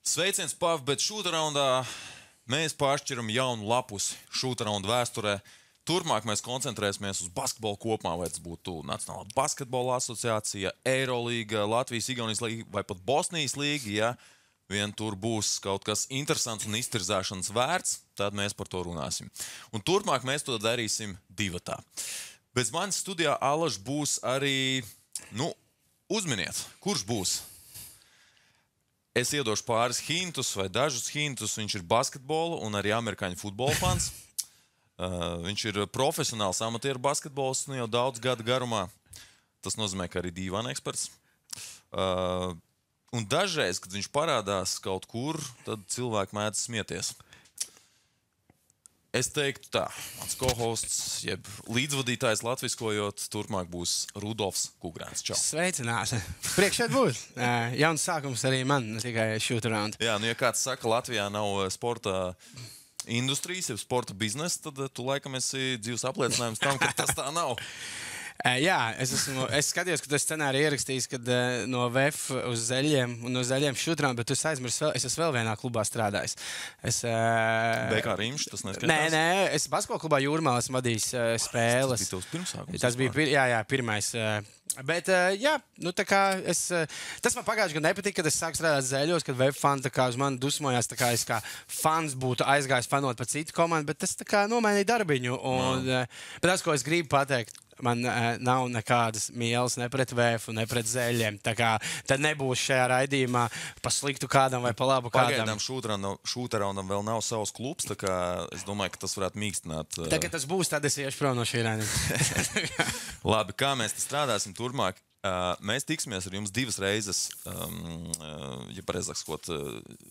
Sveiciens, Pav, bet šūtaraundā mēs pāršķiram jaunu lapusi šūtaraundu vēsturē. Turpmāk mēs koncentrēsimies uz basketbolu kopumā, vai tas būtu Nacionālā basketbola asociācija, Eirolīga, Latvijas, Igaunijas līga vai pat Bosnijas līga. Ja vien tur būs kaut kas interesants un iztirzāšanas vērts, tad mēs par to runāsim. Un turpmāk mēs to darīsim divatā. Bez manis studijā Alaž būs arī, uzminiet, kurš būs? Es iedošu pāris hintus vai dažus hintus. Viņš ir basketbola un arī amerikāņu futbola fans. Viņš ir profesionāls amatieru basketbols jau daudz gadu garumā. Tas nozīmē, ka arī dīvāna eksperts. Un dažreiz, kad viņš parādās kaut kur, tad cilvēki mēdz smieties. Es teiktu tā, mans co-hosts, jeb līdzvadītājs latviskojot, turpmāk būs Rudolfs Kugrāns. Čau. Sveicināti. Priekš šeit būs. Jauns sākums arī man, ne tikai shoot around. Jā, ja kāds saka, Latvijā nav sporta industrijas, jeb sporta biznesa, tad tu laikam esi dzīves apliecinājums tam, ka tas tā nav. Jā, es skatījos, ka tu scenāriju ierakstījis, kad no VF uz Zeļiem un no Zeļiem šutrām, bet tu aizmirsi vēl, es esmu vēl vienā klubā strādājis. BK Rimš, tas neskaitās? Nē, es basketbola klubā Jūrmālā esmu vadījis spēles. Tas bija tavs pirmsākums? Tas bija, pirmais. Bet, tā kā tas man pagājuši gan nepatika, kad es sāku strādāt Zeļos, kad VF fani tā kā uz mani dusmojās, tā kā es kā fans būtu aizgājis fanot pa citu komandu, bet tas tā kā nomainīja darbiņu. Bet tas, ko es gribu pateikt, man nav nekādas mīlas ne pret VF, ne pret Zeļiem. Tā kā tad nebūs šajā raidījumā pa sliktu kādam vai pa labu kādam. Pagaidām šūtaraundam vēl nav savs klubs, tā kā es domāju, ka tas varētu mīkstināt. Tagad tas būs, tad es iešu prom no šī raidījuma. Labi, kā mēs te strādāsim turpmāk? Mēs tiksimies ar jums divas reizes, ja pareizāk sakot,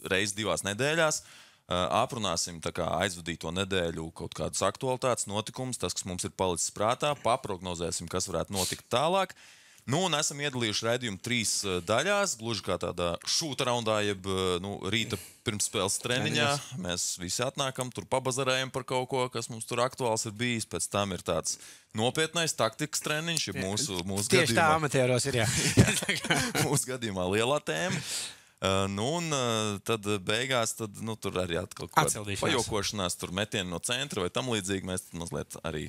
reizes 2 nedēļās. Aprunāsim aizvadīto nedēļu kaut kādus aktualitātes notikumus, tas, kas mums ir palicis prātā, paprognozēsim, kas varētu notikt tālāk. Un esam iedalījuši raidījumu 3 daļās, gluži kā tādā šūtaraundā, jeb rīta pirmsspēles treniņā. Mēs visi atnākam, tur pabazarējam par kaut ko, kas mums tur aktuāls ir bijis. Pēc tam ir tāds nopietnais taktikas treniņš, jeb mūsu gadījumā. Tieši tā amatieros ir, jā. Mūsu gadījumā lielā tēma. Un tad beigās tur arī atkal pajokošanās, tur metieni no centra vai tam līdzīgi. Mēs mazliet arī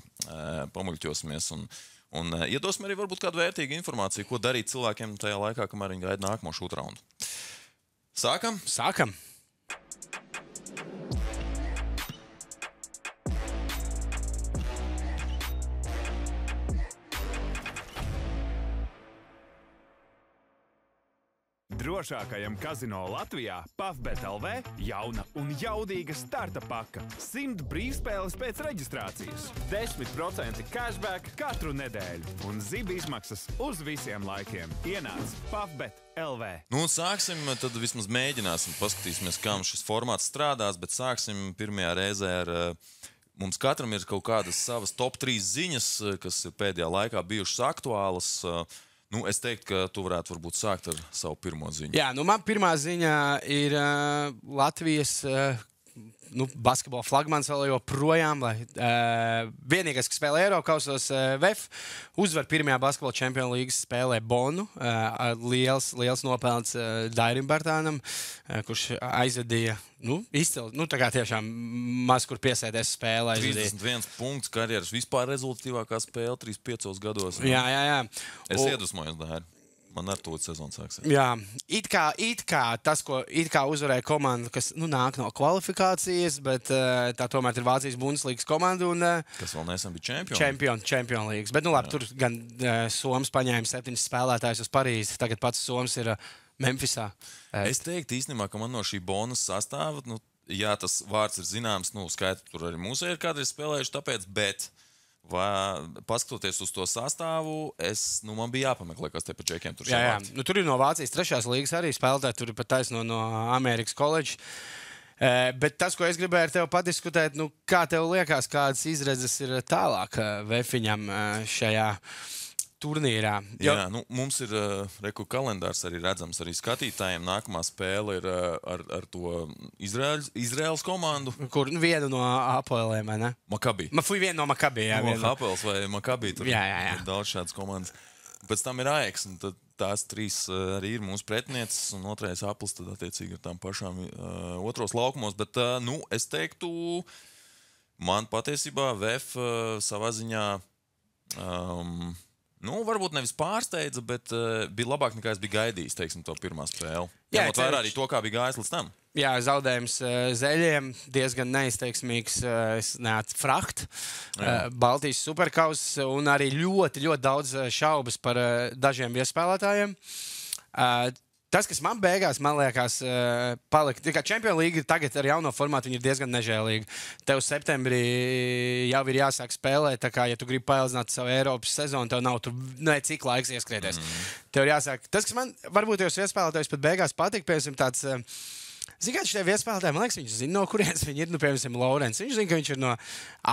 pamuļķosimies un iedosim arī varbūt kādu vērtīgu informāciju, ko darīt cilvēkiem tajā laikā, kamēr viņi gaida nākamo šūtraundu. Sākam? Sākam. Drošākajam kazino Latvijā PAFBET LV jauna un jaudīga starta paka. 100 brīvspēles pēc reģistrācijas, 10% cashback katru nedēļu un zib izmaksas uz visiem laikiem. Ienāc PAFBET LV. Sāksim, tad vismaz mēģināsim, paskatīsimies, kā šis formāts strādās, bet sāksim pirmajā reizē ar... Mums katram ir kaut kādas savas top 3 ziņas, kas ir pēdējā laikā bijušas aktuālas. Es teiktu, ka tu varētu varbūt sākt ar savu pirmo ziņu. Jā, man pirmā ziņa ir Latvijas basketbola flagmans vēl joprojām. Vienīgais, kas spēlē Eirokausos, VF, uzvar pirmajā basketbola čempionu līgas spēlē Bonu. Liels nopelns Dairim Bartānam, kurš aizvadīja izcili. Tā kā tiešām maz kur piesēties spēlē. 31 punkts karjeras vispār rezultatīvākā spēle 35 gados. Jā. Es iedvesmojos, Dāri. Man ar to sezonu sāksies. Jā, it kā tas, ko uzvarēja komanda, kas nāk no kvalifikācijas, bet tā tomēr ir Vācijas Bundeslīgas komanda. Kas vēl nesen bija Čempionu līgas. Bet labi, tur gan Soms paņēma 7 spēlētājus uz Parīzi. Tagad pats Soms ir Memphisā. Es teiktu īstenībā, ka man no šī bonus sastāva, jā, tas vārds ir zināms, skaidrs, tur arī mūsu ir kādreiz spēlējuši, tāpēc, bet... paskatoties uz to sastāvu, man bija jāpameklē, kas te pa čekiem tur šeit. Tur ir no Vācijas 3. līgas arī spēlētāji, tur ir pat taisno no Amerikas koledža. Bet tas, ko es gribēju ar tevi padiskutēt, kā tev liekas, kādas izredzes ir tālāk VF-iņam šajā turnīrā? Jā, mums ir kalendārs arī redzams arī skatītājiem. Nākamā spēle ir ar to Izraēlas komandu. Kur vienu no Apoeliem, vai ne? Makabi. Vienu no Makabi, jā. Apoels vai Makabi, tur ir daudz šādas komandas. Pēc tam ir AEX, un tad tās 3 arī ir mūsu pretinieces, un otrais aplis tad attiecīgi ar tām pašām otros laukumos. Bet, es teiktu, man patiesībā VF savā ziņā, varbūt nevis pārsteidza, bet bija labāk nekā es biju gaidījis, teiksim, to pirmā spēli. Ņemot vērā arī to, kā bija gājis līdz tam. Jā, zaudējums Zeļiem diezgan neizteiksmīgs frakt. Baltijas superkaus un arī ļoti, ļoti daudz šaubas par dažiem viespēlētājiem. Tas, kas man beigās, man liekas, palika. Tikai Champions League tagad ar jauno formātu ir diezgan nežēlīga. Tev septembrī jau ir jāsāk spēlēt, tā kā, ja tu gribi paildzināt savu Eiropas sezonu, tev nav tur cik laiks ieskrieties. Tev ir jāsāk. Tas, kas man varbūt jūs viespēlētājus pat beigās patika, piemēram, tāds. Ziniet, šie viespēlētāji, man liekas, viņš zina, no kurienes viņi ir. Piemēram, Laurens. Viņš zina, ka viņš ir no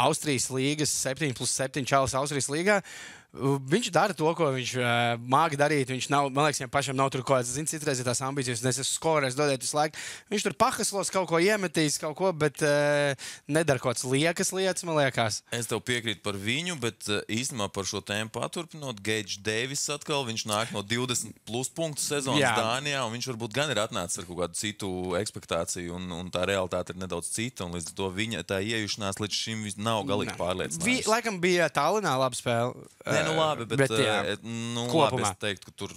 Austrijas līgas, 7+7 čalis Austrijas līgā. Viņš dara to, ko viņš māca darīt. Viņš nav, man liekas, viņam pašam nav tur kaut kādas, citreiz ir tās ambīcijas, un es esmu skorējis, dodiet visu laiku. Viņš tur pahaslos kaut ko iemetīs, kaut ko, bet nedara kaut kādas liekas lietas, man liekas. Es tev piekrītu par viņu, bet īstenībā par šo tēmu paturpinot, Gage Davis atkal, viņš nāk no 20+ punktu sezonas Dānijā, un viņš varbūt gan ir atnācis ar kaut kādu citu ekspektāciju, un tā realitāte ir nedaudz cita, un līdz to viņa tā iejušanās līdz šim nav galīgi pārliecinājusi. Laikam bija Tallinā laba spēle. Labi, bet labi, es teiktu, ka tur,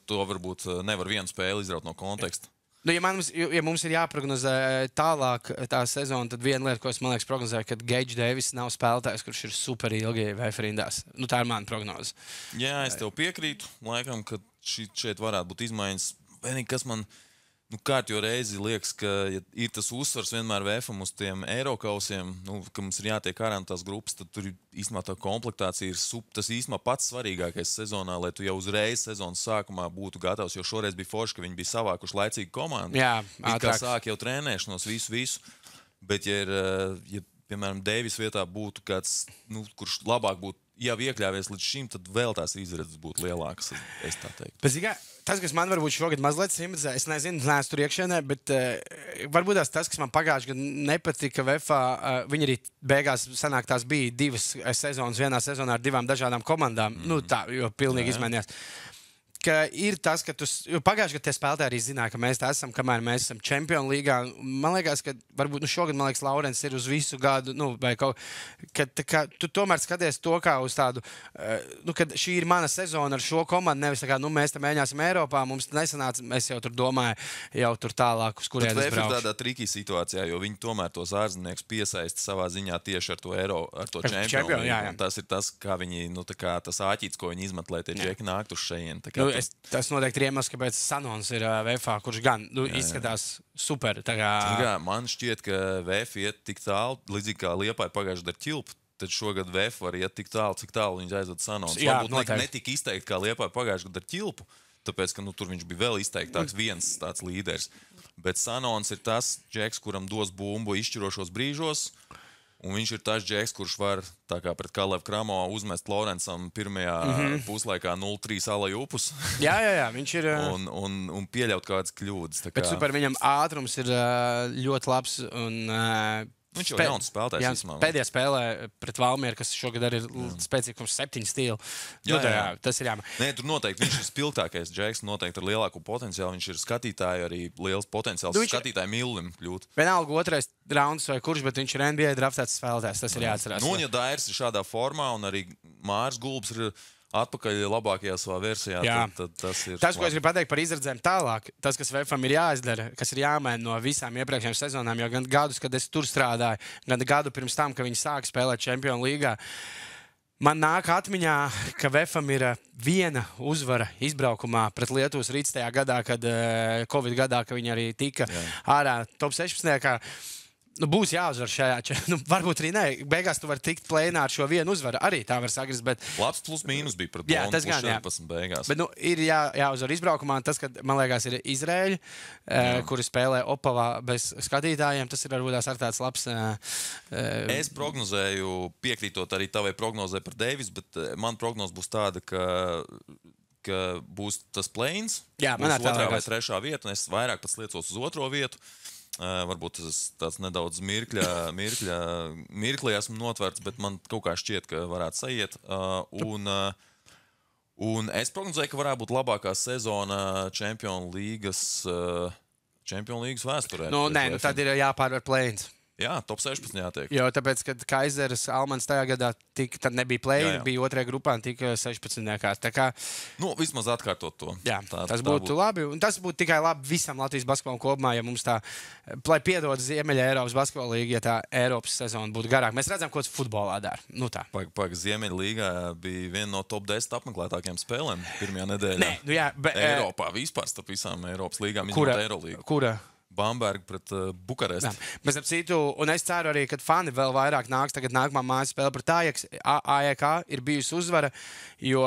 to varbūt nevar vienu spēli izraut no konteksta. Ja mums ir jāprognozē tālāk tā sezona, tad viena lieta, ko es, man liekas, prognozēju, ka Gage Davis nav spēlētājs, kurš ir super ilgi VF rindās. Tā ir mana prognoze. Jā, es tev piekrītu. Laikam, ka šeit varētu būt izmaiņas. Vienīgi, kas man kārtjo reizi liekas, ka ir tas uzsvars vienmēr VF-am uz tiem Eirokausiem, ka mums ir jātiek ārā no tās grupas, tad tur īstenībā tā komplektācija ir tas īstenībā pats svarīgākais sezonā, lai tu jau uzreiz sezonas sākumā būtu gatavs, jo šoreiz bija forši, ka viņi bija savākuši laicīgu komandu. Jā, kā sāk jau trenēšanos, visu. Bet, ja piemēram, Deivis vietā būtu kāds, kurš labāk būtu jau iekļāvies līdz šim, tad vēl tās izredzes būtu lielākas, es tā teiktu. Bet, tas, kas man varbūt šogad mazliet simbolizē, es nezinu, neesmu tur iekšienē, bet varbūt tas, kas man pagājuši gadu nepatika VFā, viņi arī beigās sanāk, tās bija 2 sezonas, vienā sezonā ar 2 dažādām komandām. Tā, jo pilnīgi izmainījās. Ka ir tas, ka pagājušajā gadā tie spēlētāji arī zināja, ka mēs tā esam, kamēr mēs esam Champions Līgā. Man liekas, ka varbūt šogad, man liekas, Laurens ir uz visu gadu, vai kaut kā, tu tomēr skaties to kā uz tādu, kad šī ir mana sezona ar šo komandu, nevis tā kā, mēs te mēģināsim Eiropā, mums nesanāca, es jau tur domāju, jau tur tālāk, uz kurien es braukšu. Bet tādā trikī situācijā, jo viņi tomēr tos ārzemniekus piesaista savā ziņā tieši ar to Champions Līgu. Tas ir tas, kā viņi, tas āķīts, ko viņi izmet, lai tie džeki nāktu uz šejien. Tas noteikti ir iemesls, kāpēc Sanons ir VFā, kurš gan izskatās super. Man šķiet, ka VF iet tik tālu, līdzīgi kā Liepāja pagājušajā gadu ar Ķilpu, tad šogad VF var iet tik tālu, cik tālu viņš aizved Sanons. Varbūt netika izteikti kā Liepāja pagājušajā gadu ar Ķilpu, tāpēc, ka tur viņš bija vēl izteiktāks viens tāds līderis. Bet Sanons ir tas džeks, kuram dos bumbu izšķirošos brīžos. Un viņš ir tas džeks, kurš var, tā kā pret Kalevu Kramo, uzmest Lorensam pirmajā puslaikā 0-3 alajupus. Jā, viņš ir. Un pieļaut kādas kļūdas. Bet super, viņam ātrums ir ļoti labs. Viņš jau jauns spēlētājs. Pēdējā spēlē pret Valmieru, kas šogad arī ir spēcīgums 7 stīli. Tas ir jāmā. Nē, tur noteikti viņš ir spilgtākais džeks, noteikti ar lielāku potenciālu. Viņš ir skatītāju arī liels potenciāls skatītāju millim kļūt. Vienalga otrais rauns vai kurš, bet viņš ir NBA draftēts spēlētājs. Tas ir jāatcerās. Ja Dairs ir šādā formā un arī Mārs Gulbs ir atpakaļ labākajā savā versijā, tad tas ir. Tas, ko es gribu pateikt par izredzēm tālāk, tas, kas VFam ir jāizdara, kas ir jāmaina no visām iepriekšējām sezonām, jo gan gadus, kad es tur strādāju, gan gadu pirms tam, kad viņi sāka spēlēt Champions Līgā, man nāk atmiņā, ka VFam ir viena uzvara izbraukumā pret Lietuvas Rīts tajā gadā, kad Covid gadā, ka viņi arī tika ārā top 16. Būs jāuzvar šajā. Varbūt arī nē. Beigās tu vari tikt plēnā ar šo vienu uzvaru. Arī tā var sagrist. Labs plus mīnus bija pret Bonu. Tas gan 14 beigās. Bet ir jāuzvar izbraukumā. Tas, kad, man liekas, ir Izraēļi, kuri spēlē Opavā bez skatītājiem. Tas ir varbūt ar tāds labs. Es prognozēju, piekrītot arī tavai prognozē par Deivis, bet man prognoze būs tāda, ka būs tas plēns. Jā, man būs 2. vai 3. vieta. Un es vairāk pats liecos uz 2. vietu. Varbūt tas tāds nedaudz mirklī esmu notverts, bet man kaut kā šķiet, ka varētu saiet. Un es prognozēju, ka varētu būt labākā sezona Champions Līgas vēsturē. Nē, tad ir jāpārvar play-ins. Jā, top 16 jātiek. Jo tāpēc, kad Kaisers Almans tajā gadā tad nebija play-in, bija otrajā grupā un tika 16. Tā kā, vismaz atkārtot to. Jā, tas būtu labi. Un tas būtu tikai labi visam Latvijas basketbolam kopumā, ja mums tā, lai piedod Ziemeļa Eiropas basketbola līga, ja tā Eiropas sezona būtu garāka. Mēs redzam, ko tas futbolā dara. Ziemeļa līgā bija viena no top 10 apmeklētākajām spēlēm pirmajā nedēļā. Eiropā vispār starp visām Eiropas līgām. Kura? Bamberga pret Bukaresti. Mēs ap citu, un es ceru arī, ka fani vēl vairāk nāks. Tagad nākamā mājas spēle pret AEK ir bijusi uzvara, jo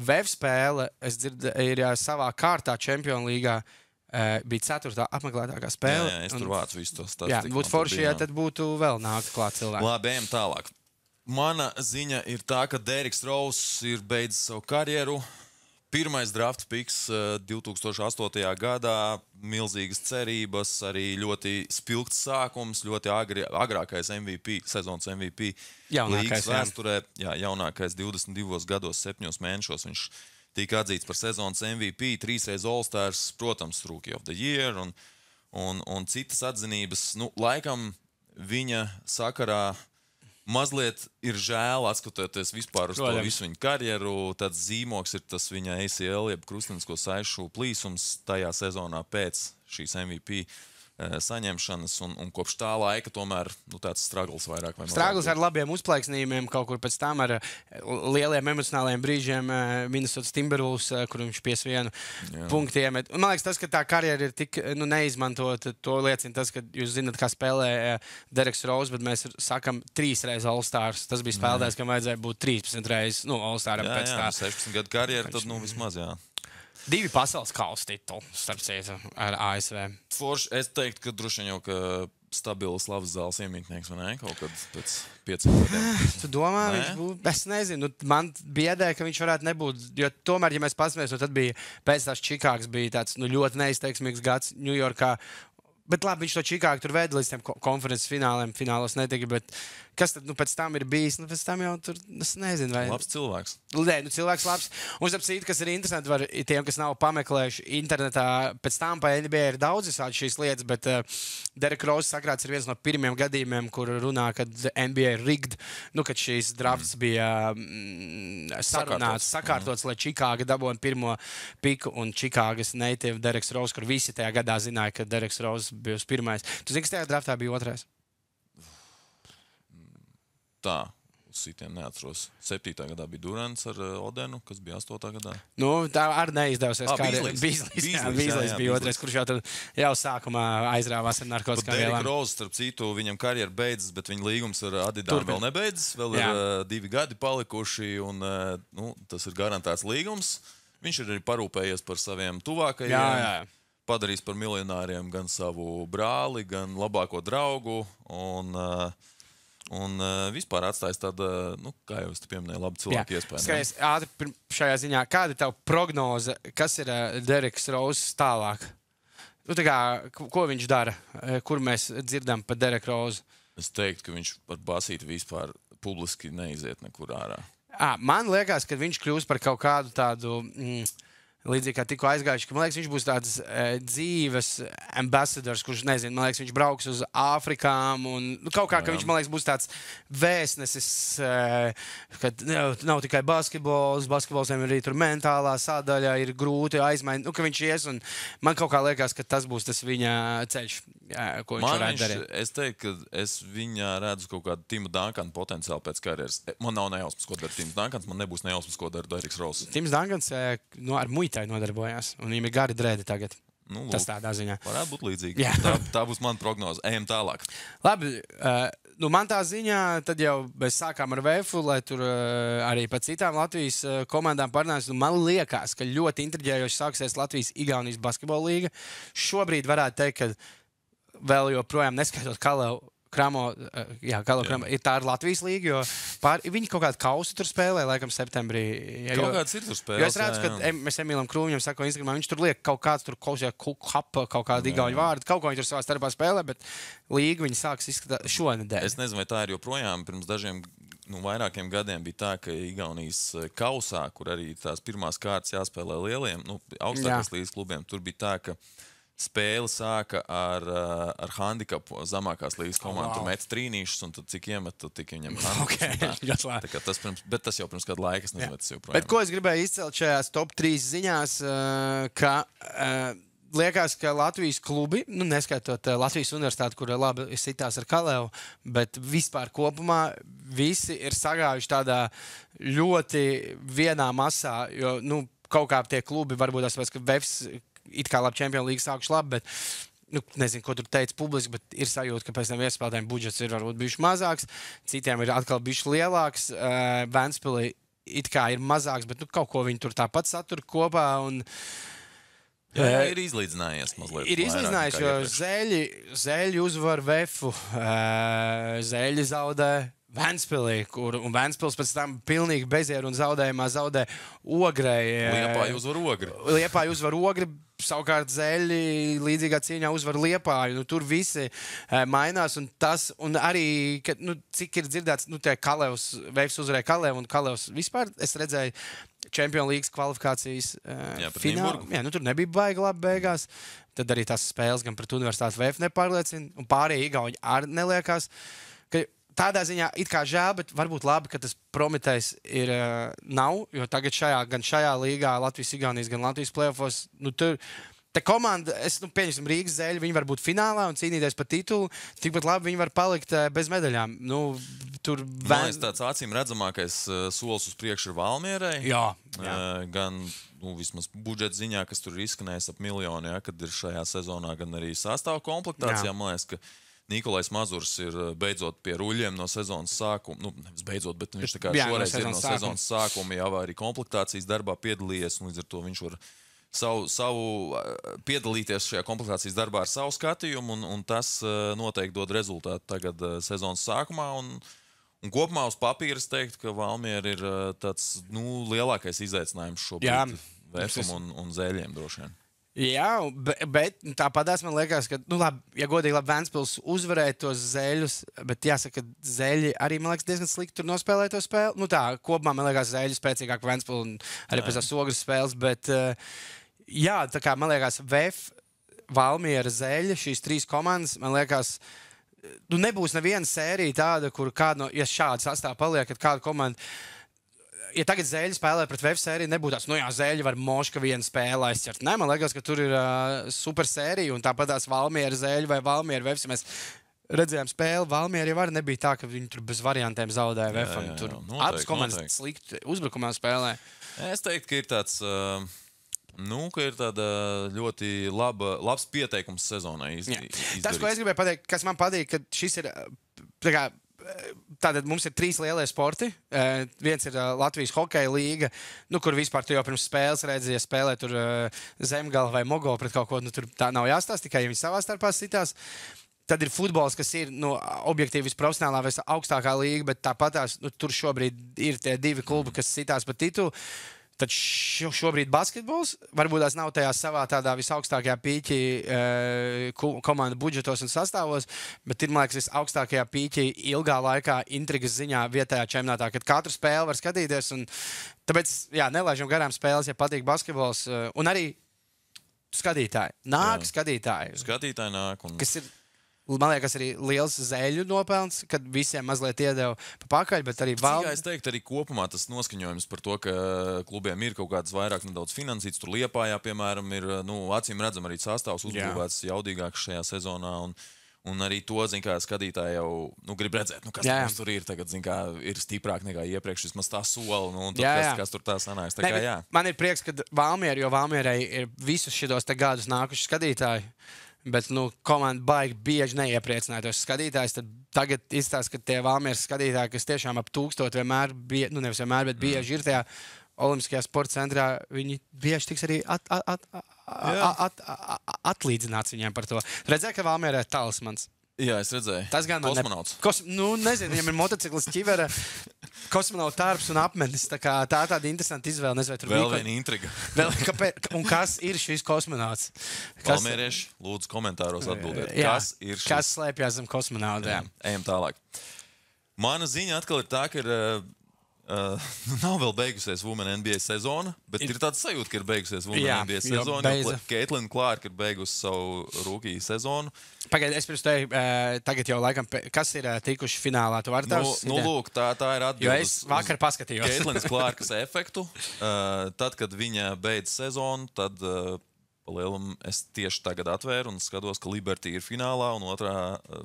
VF spēle, es dzirdēju, ir savā kārtā Čempionu līgā bija 4. apmeklētākā spēle. Jā, es tur vācu visu to statistiku. Jā, būtu forši, ja tad būtu vēl nākt klāt cilvēki. Labi, ejam tālāk. Mana ziņa ir tā, ka Deriks Rous ir beidzis savu karjeru. Pirmais draft picks 2008. gadā, milzīgas cerības, arī ļoti spilgts sākums, ļoti agrākais MVP, sezonas MVP līgas vēsturē. Jā, jaunākais 22 gados, 7 mēnešos viņš tika atzīts par sezonas MVP, 3-reiz All-Stars, protams, Rookie of the Year un citas atzinības. Laikam viņa sakarā mazliet ir žēl, atskatoties vispār uz to visu viņa karjeru. Tāds zīmoks ir tas viņa ACL, jeb krustenisko saišu plīsums tajā sezonā pēc šīs MVP saņemšanas, un kopš tā laika tomēr tāds struggles vairāk. Struggles ar labiem uzplaiksnījumiem, kaut kur pēc tam ar lieliem emocionāliem brīžiem Minnesota Timberwolves, kur viņš pies vienu punktu iemet. Man liekas, tas, ka tā karjera ir tik neizmantota, to liecina tas, ka jūs zināt, kā spēlē Deriks Rous, bet mēs sakam 3-reiz All-Stars. Tas bija spēlētājs, kam vajadzēja būt 13 reizes All-Staram pēc tā. 16 gadu karjeru, tad vismaz, jā. 2 pasaules kausa tituli, starp citu, ar ASV. Forši, es teiktu, ka droši vien jau, ka stabils Slavas zāles iemītnieks, vai ne? Kaut kad pēc 5 gadiem. Tu domā, viņš būtu? Es nezinu. Man biedē, ka viņš varētu nebūt. Jo tomēr, ja mēs paskatāmies, tad bija pēc tās Čikāgas bija tāds ļoti neizteiksmīgs gads Ņujorkā. Bet labi, viņš to Čikāgu tur veda līdz tiem konferences finālos netika, bet kas tad pēc tam ir bijis? Pēc tam jau tur, es nezinu, vai... Labs cilvēks. Nē, cilvēks labs. Un starp citu, kas ir interesanti, var tiem, kas nav pameklējuši internetā, pēc tam pa NBA ir daudz visādi šīs lietas, bet Derek Rose sakrāts ir viens no pirmiem gadījumiem, kur runā, kad NBA ir rigged, kad šīs drafts bija sarunāts, sakārtots, lai Čikāga dabūtu pirmo piku, un Čikāgas native Dereks Rose, kur visi tajā gadā zināja, ka Dereks Rose bija pirmais. Tu zini, kas tajā draftā bija otrais? Tā, uz citiem neatceros. 7. gadā bija Durants ar Odenu, kas bija 8. gadā. Tā arī neizdevusies. Bīzlijs bija otrais, kurš jau sākumā aizrāvās ar narkotikām vielām. Derek Rose, starp citu, viņam karjeru beidzas, bet viņa līgums ar Adidām vēl nebeidzas. Vēl ir 2 gadi palikuši, un tas ir garantēts līgums. Viņš ir arī parūpējies par saviem tuvākajiem. Jā. Padarījis par miljonāriem gan savu brāli, gan labāko draugu. Un vispār atstājis tādu, kā jau es te pieminēju, labu cilvēku iespēju. Skaties, ātri šajā ziņā, kāda ir tava prognoze, kas ir Deriks Rous tālāk? Ko viņš dara? Kur mēs dzirdam par Deriku Rousu? Es teiktu, ka viņš par basīti vispār publiski neiziet nekur ārā. Man liekas, ka viņš kļūs par kaut kādu tādu... Līdzīgi kā tikko aizgājuši, ka, man liekas, viņš būs tāds dzīves ambasadors, kurš, nezinu, man liekas, viņš brauks uz Āfrikām un kaut kā, ka viņš, man liekas, būs tāds vēstnesis, kad nav tikai basketbols ir arī tur mentālā sadaļa, ir grūti aizmainīt, ka viņš ies, un man kaut kā liekas, ka tas būs tas viņa ceļš, ko viņš varētu darīt. Es teiktu, ka es viņā redzu kaut kādu Timu Dankanu potenciālu pēc karjeras. Man nav nejausmas, ko dara Tims Dankans, man nebūs nejausmas, ko dara Deriks Rous. Tims Dankans ar muitai nodarbojās, un viņam ir gari drēdi tagad. Tas tādā ziņā. Varētu būt līdzīgi. Tā būs mana prognoze. Ejam tālāk. Labi, man tā ziņā, tad jau mēs sākām ar VF, lai tur arī par citām Latvijas komandām parunāsim. Man liekas, ka ļoti intriģējoši sāksies Latvijas-Igaunijas basketbola līga. Šobrīd varētu teikt, ka vēl joprojām neskaitot Kramo, ir tā ar Latvijas līgu, jo viņi kaut kādu kausu tur spēlē, laikam, septembrī. Kaut kāds ir tur spēlēs. Jo es redzu, ka mēs Emīlam Krūmiņam sakām Instagramā, viņš tur liek kaut kāds tur kaut kādu igauņu vārdu, kaut ko viņi tur savā starpā spēlē, bet līgu viņi sāks izskatāt šonedēļ. Es nezinu, vai tā ir joprojām. Pirms dažiem vairākiem gadiem bija tā, ka Igaunijas kausā, kur arī tās pirmās kārtas jāspēlē lieliem, augstākās līgas klubiem, tur bija tā, ka spēle sāka ar handikapu zemākās līgas komandu. Tur met trīnīšus, un tad cik iemet, tad tik viņam handicaps. Bet tas jau pirms kādu laiku, es nezinu, tas joprojām. Bet ko es gribēju izcelt šajās top 3 ziņās, ka liekas, ka Latvijas klubi, neskaitot Latvijas universitāti, kur labi sitās ar Kalevu, bet vispār kopumā visi ir sagājuši tādā ļoti vienā masā, jo, kaut kā tie klubi, varbūt tas pēc, ka Vefs it kā labi Champions League sākuši labi, bet nezinu, ko tur teica publiski, bet ir sajūta, ka pēc tam iespēlētājiem budžets ir varbūt bijuši mazāks, citiem ir atkal bijuši lielāks, Ventspilī it kā ir mazāks, bet kaut ko viņi tur tāpat satur kopā un ir izlīdzinājies mazliet. Ir izlīdzinājies, jo Zeļi uzvar Vefu, Zeļi zaudē Ventspilī, un Ventspils pēc tam pilnīgi bezieru un zaudējumā zaudē Ogrei. Liepāju uzvar Ogri, savukārt Zeļi līdzīgā cīņā uzvar Liepāju. Tur visi mainās, un arī, cik ir dzirdēts, tie Kalevs, Vefs uzvarēja Kalevu, un Kalevs vispār, es redzēju, Champions League kvalifikācijas finālu. Tur nebija baigi labi beigās. Tad arī tās spēles gan pret universitāti Vef nepārliecina, un pārējie Igauni arī neliekās, ka tādā ziņā it kā žēl, bet varbūt labi, ka tas Prometējs nav, jo tagad gan šajā līgā Latvijas-Igaunijas, gan Latvijas playoffos, tur te komanda, pieņemsim Rīgas Zeļi, viņi var būt finālā un cīnīties par titulu, tikpat labi viņi var palikt bez medaļām. Man liekas, tāds acīm redzamākais solis uz priekšu ir Valmierai. Jā. Gan vismaz budžeta ziņā, kas tur ir izskanējis ap miljonu, kad ir šajā sezonā, gan arī sastāvu komplektācijā. Man liekas, ka Nikolais Mazurs ir beidzot pie ruļļiem no sezonas sākuma. Nevis beidzot, bet viņš šoreiz ir no sezonas sākuma jau arī komplektācijas darbā piedalījies, un līdz ar to viņš var savu piedalīties šajā komplektācijas darbā ar savu skatījumu, un tas noteikti dod rezultātu tagad sezonas sākumā. Un kopumā uz papīra es teiktu, ka Valmiera ir tāds lielākais izaicinājums šobrīd Vefam un Zeļiem droši vien. Jā, bet tāpatās man liekas, ka, ja godīgi labi Ventspils uzvarēja tos Zeļus, bet jāsaka, ka Zeļi arī, man liekas, diezgan slikti tur nospēlēja to spēli. Kopumā man liekas Zeļi spēcīgāk par Ventspilu un arī pēc tās Ogres spēles, bet jā, tā kā man liekas Vef, Valmiera, Zeļi, šīs 3 komandas, man liekas, nebūs neviena sērija tāda, kur kāda, ja šāda sastāv paliek, kad kāda komanda ja tagad Zeļi spēlē pret Vef sēriju, nebūtu tāds, Zeļi var moška vienu spēli aizķert. Nē, man liekas, ka tur ir super sērija, un tāpat tās Valmiera Zeļi vai Valmiera Vefs. Mēs redzējām spēli, Valmiera jau arī nebija tā, ka viņi tur bez variantiem zaudēja Vefam. Tur abas komandas slikti uzbrukumā spēlē. Es teiktu, ka ir tāds, ka ir tāda ļoti labs pieteikums sezonai. Tas, ko es gribēju pateikt, kas man patīk, ka šis ir, tātad mums ir 3 lielie sporti. Viens ir Latvijas hokeja līga, kur vispār tu jau pirms spēles redzi, ja spēlē tur Zemgala vai Mogo pret kaut ko, tur tā nav jāstāsta, tikai ja viņi savā starpā sitās. Tad ir futbols, kas ir objektīvi visprofesionālā vai augstākā līga, bet tāpatās tur šobrīd ir tie 2 klubi, kas sitās par titulu. Tad šobrīd basketbols varbūt tās nav tajā savā tādā visaugstākajā pīķī komandu budžetos un sastāvos, bet ir, man liekas, visaugstākajā pīķī ilgā laikā intrigas ziņā vietējā čempionātā, kad katru spēli var skatīties. Un tāpēc, nelaižam garām spēles, ja patīk basketbols. Un arī skatītāji. Skatītāji nāk. Kas ir, man liekas, arī liels Zeļu nopelns, kad visiem mazliet iedeva pa pakaļ, bet arī Es teiktu, arī kopumā tas noskaņojums par to, ka klubiem ir kaut kāds vairāk nedaudz finansīts. Tur Liepājā, piemēram, ir, acīm redzam, arī sastāvs uzbūvēts jaudīgāks šajā sezonā. Un arī to, skatītāji jau grib redzēt, kas mums tur ir tagad, ir stiprāk nekā iepriekš, vismaz tā soli, kas tur tā sanāks. Man ir prieks, ka Valmiera, jo Valmierai ir visus šitos te gadus nākuši skatītāji. Bet komanda baigi bieži neiepriecināja tos skatītājus. Tad tagad izstāsta, ka tie Valmieras skatītāji, kas tiešām ap 1000 vienmēr bija, nevis vienmēr, bet bieži ir tajā Olimpiskajā sporta centrā, viņi bieži tiks arī atlīdzināts viņiem par to. Redzēja, ka Valmierā ir talismans. Jā, es redzēju. Tas gan kosmonauts. Nezinu, viņam ir motociklis ķivera, kosmonauta tārps un apmenis. Tā ir tāda interesanta izvēle. Nezinu, vēl viena intriga. Un kas ir šis kosmonauts? Valmierieši, lūdzu komentāros atbildiet. Kas ir šis? Kas slēpjas zem kosmonauta? Ejam tālāk. Mana ziņa atkal ir tā, ka nav vēl beigusies Women NBA sezona, bet ir tāds sajūta, ka ir beigusies Women NBA sezona. Caitlin Clark ir beigusi savu rookie sezonu. Pagaidiet, es pirms tevi tagad jau laikam, kas ir tikuši finālā? Tu vari tās? Lūk, tā ir atbildes. Jo es vakar paskatījos. Caitlins Clarkas efektu. Tad, kad viņa beidz sezonu, tad palielam es tieši tagad atvēru un skatos, ka Liberty ir finālā un otrā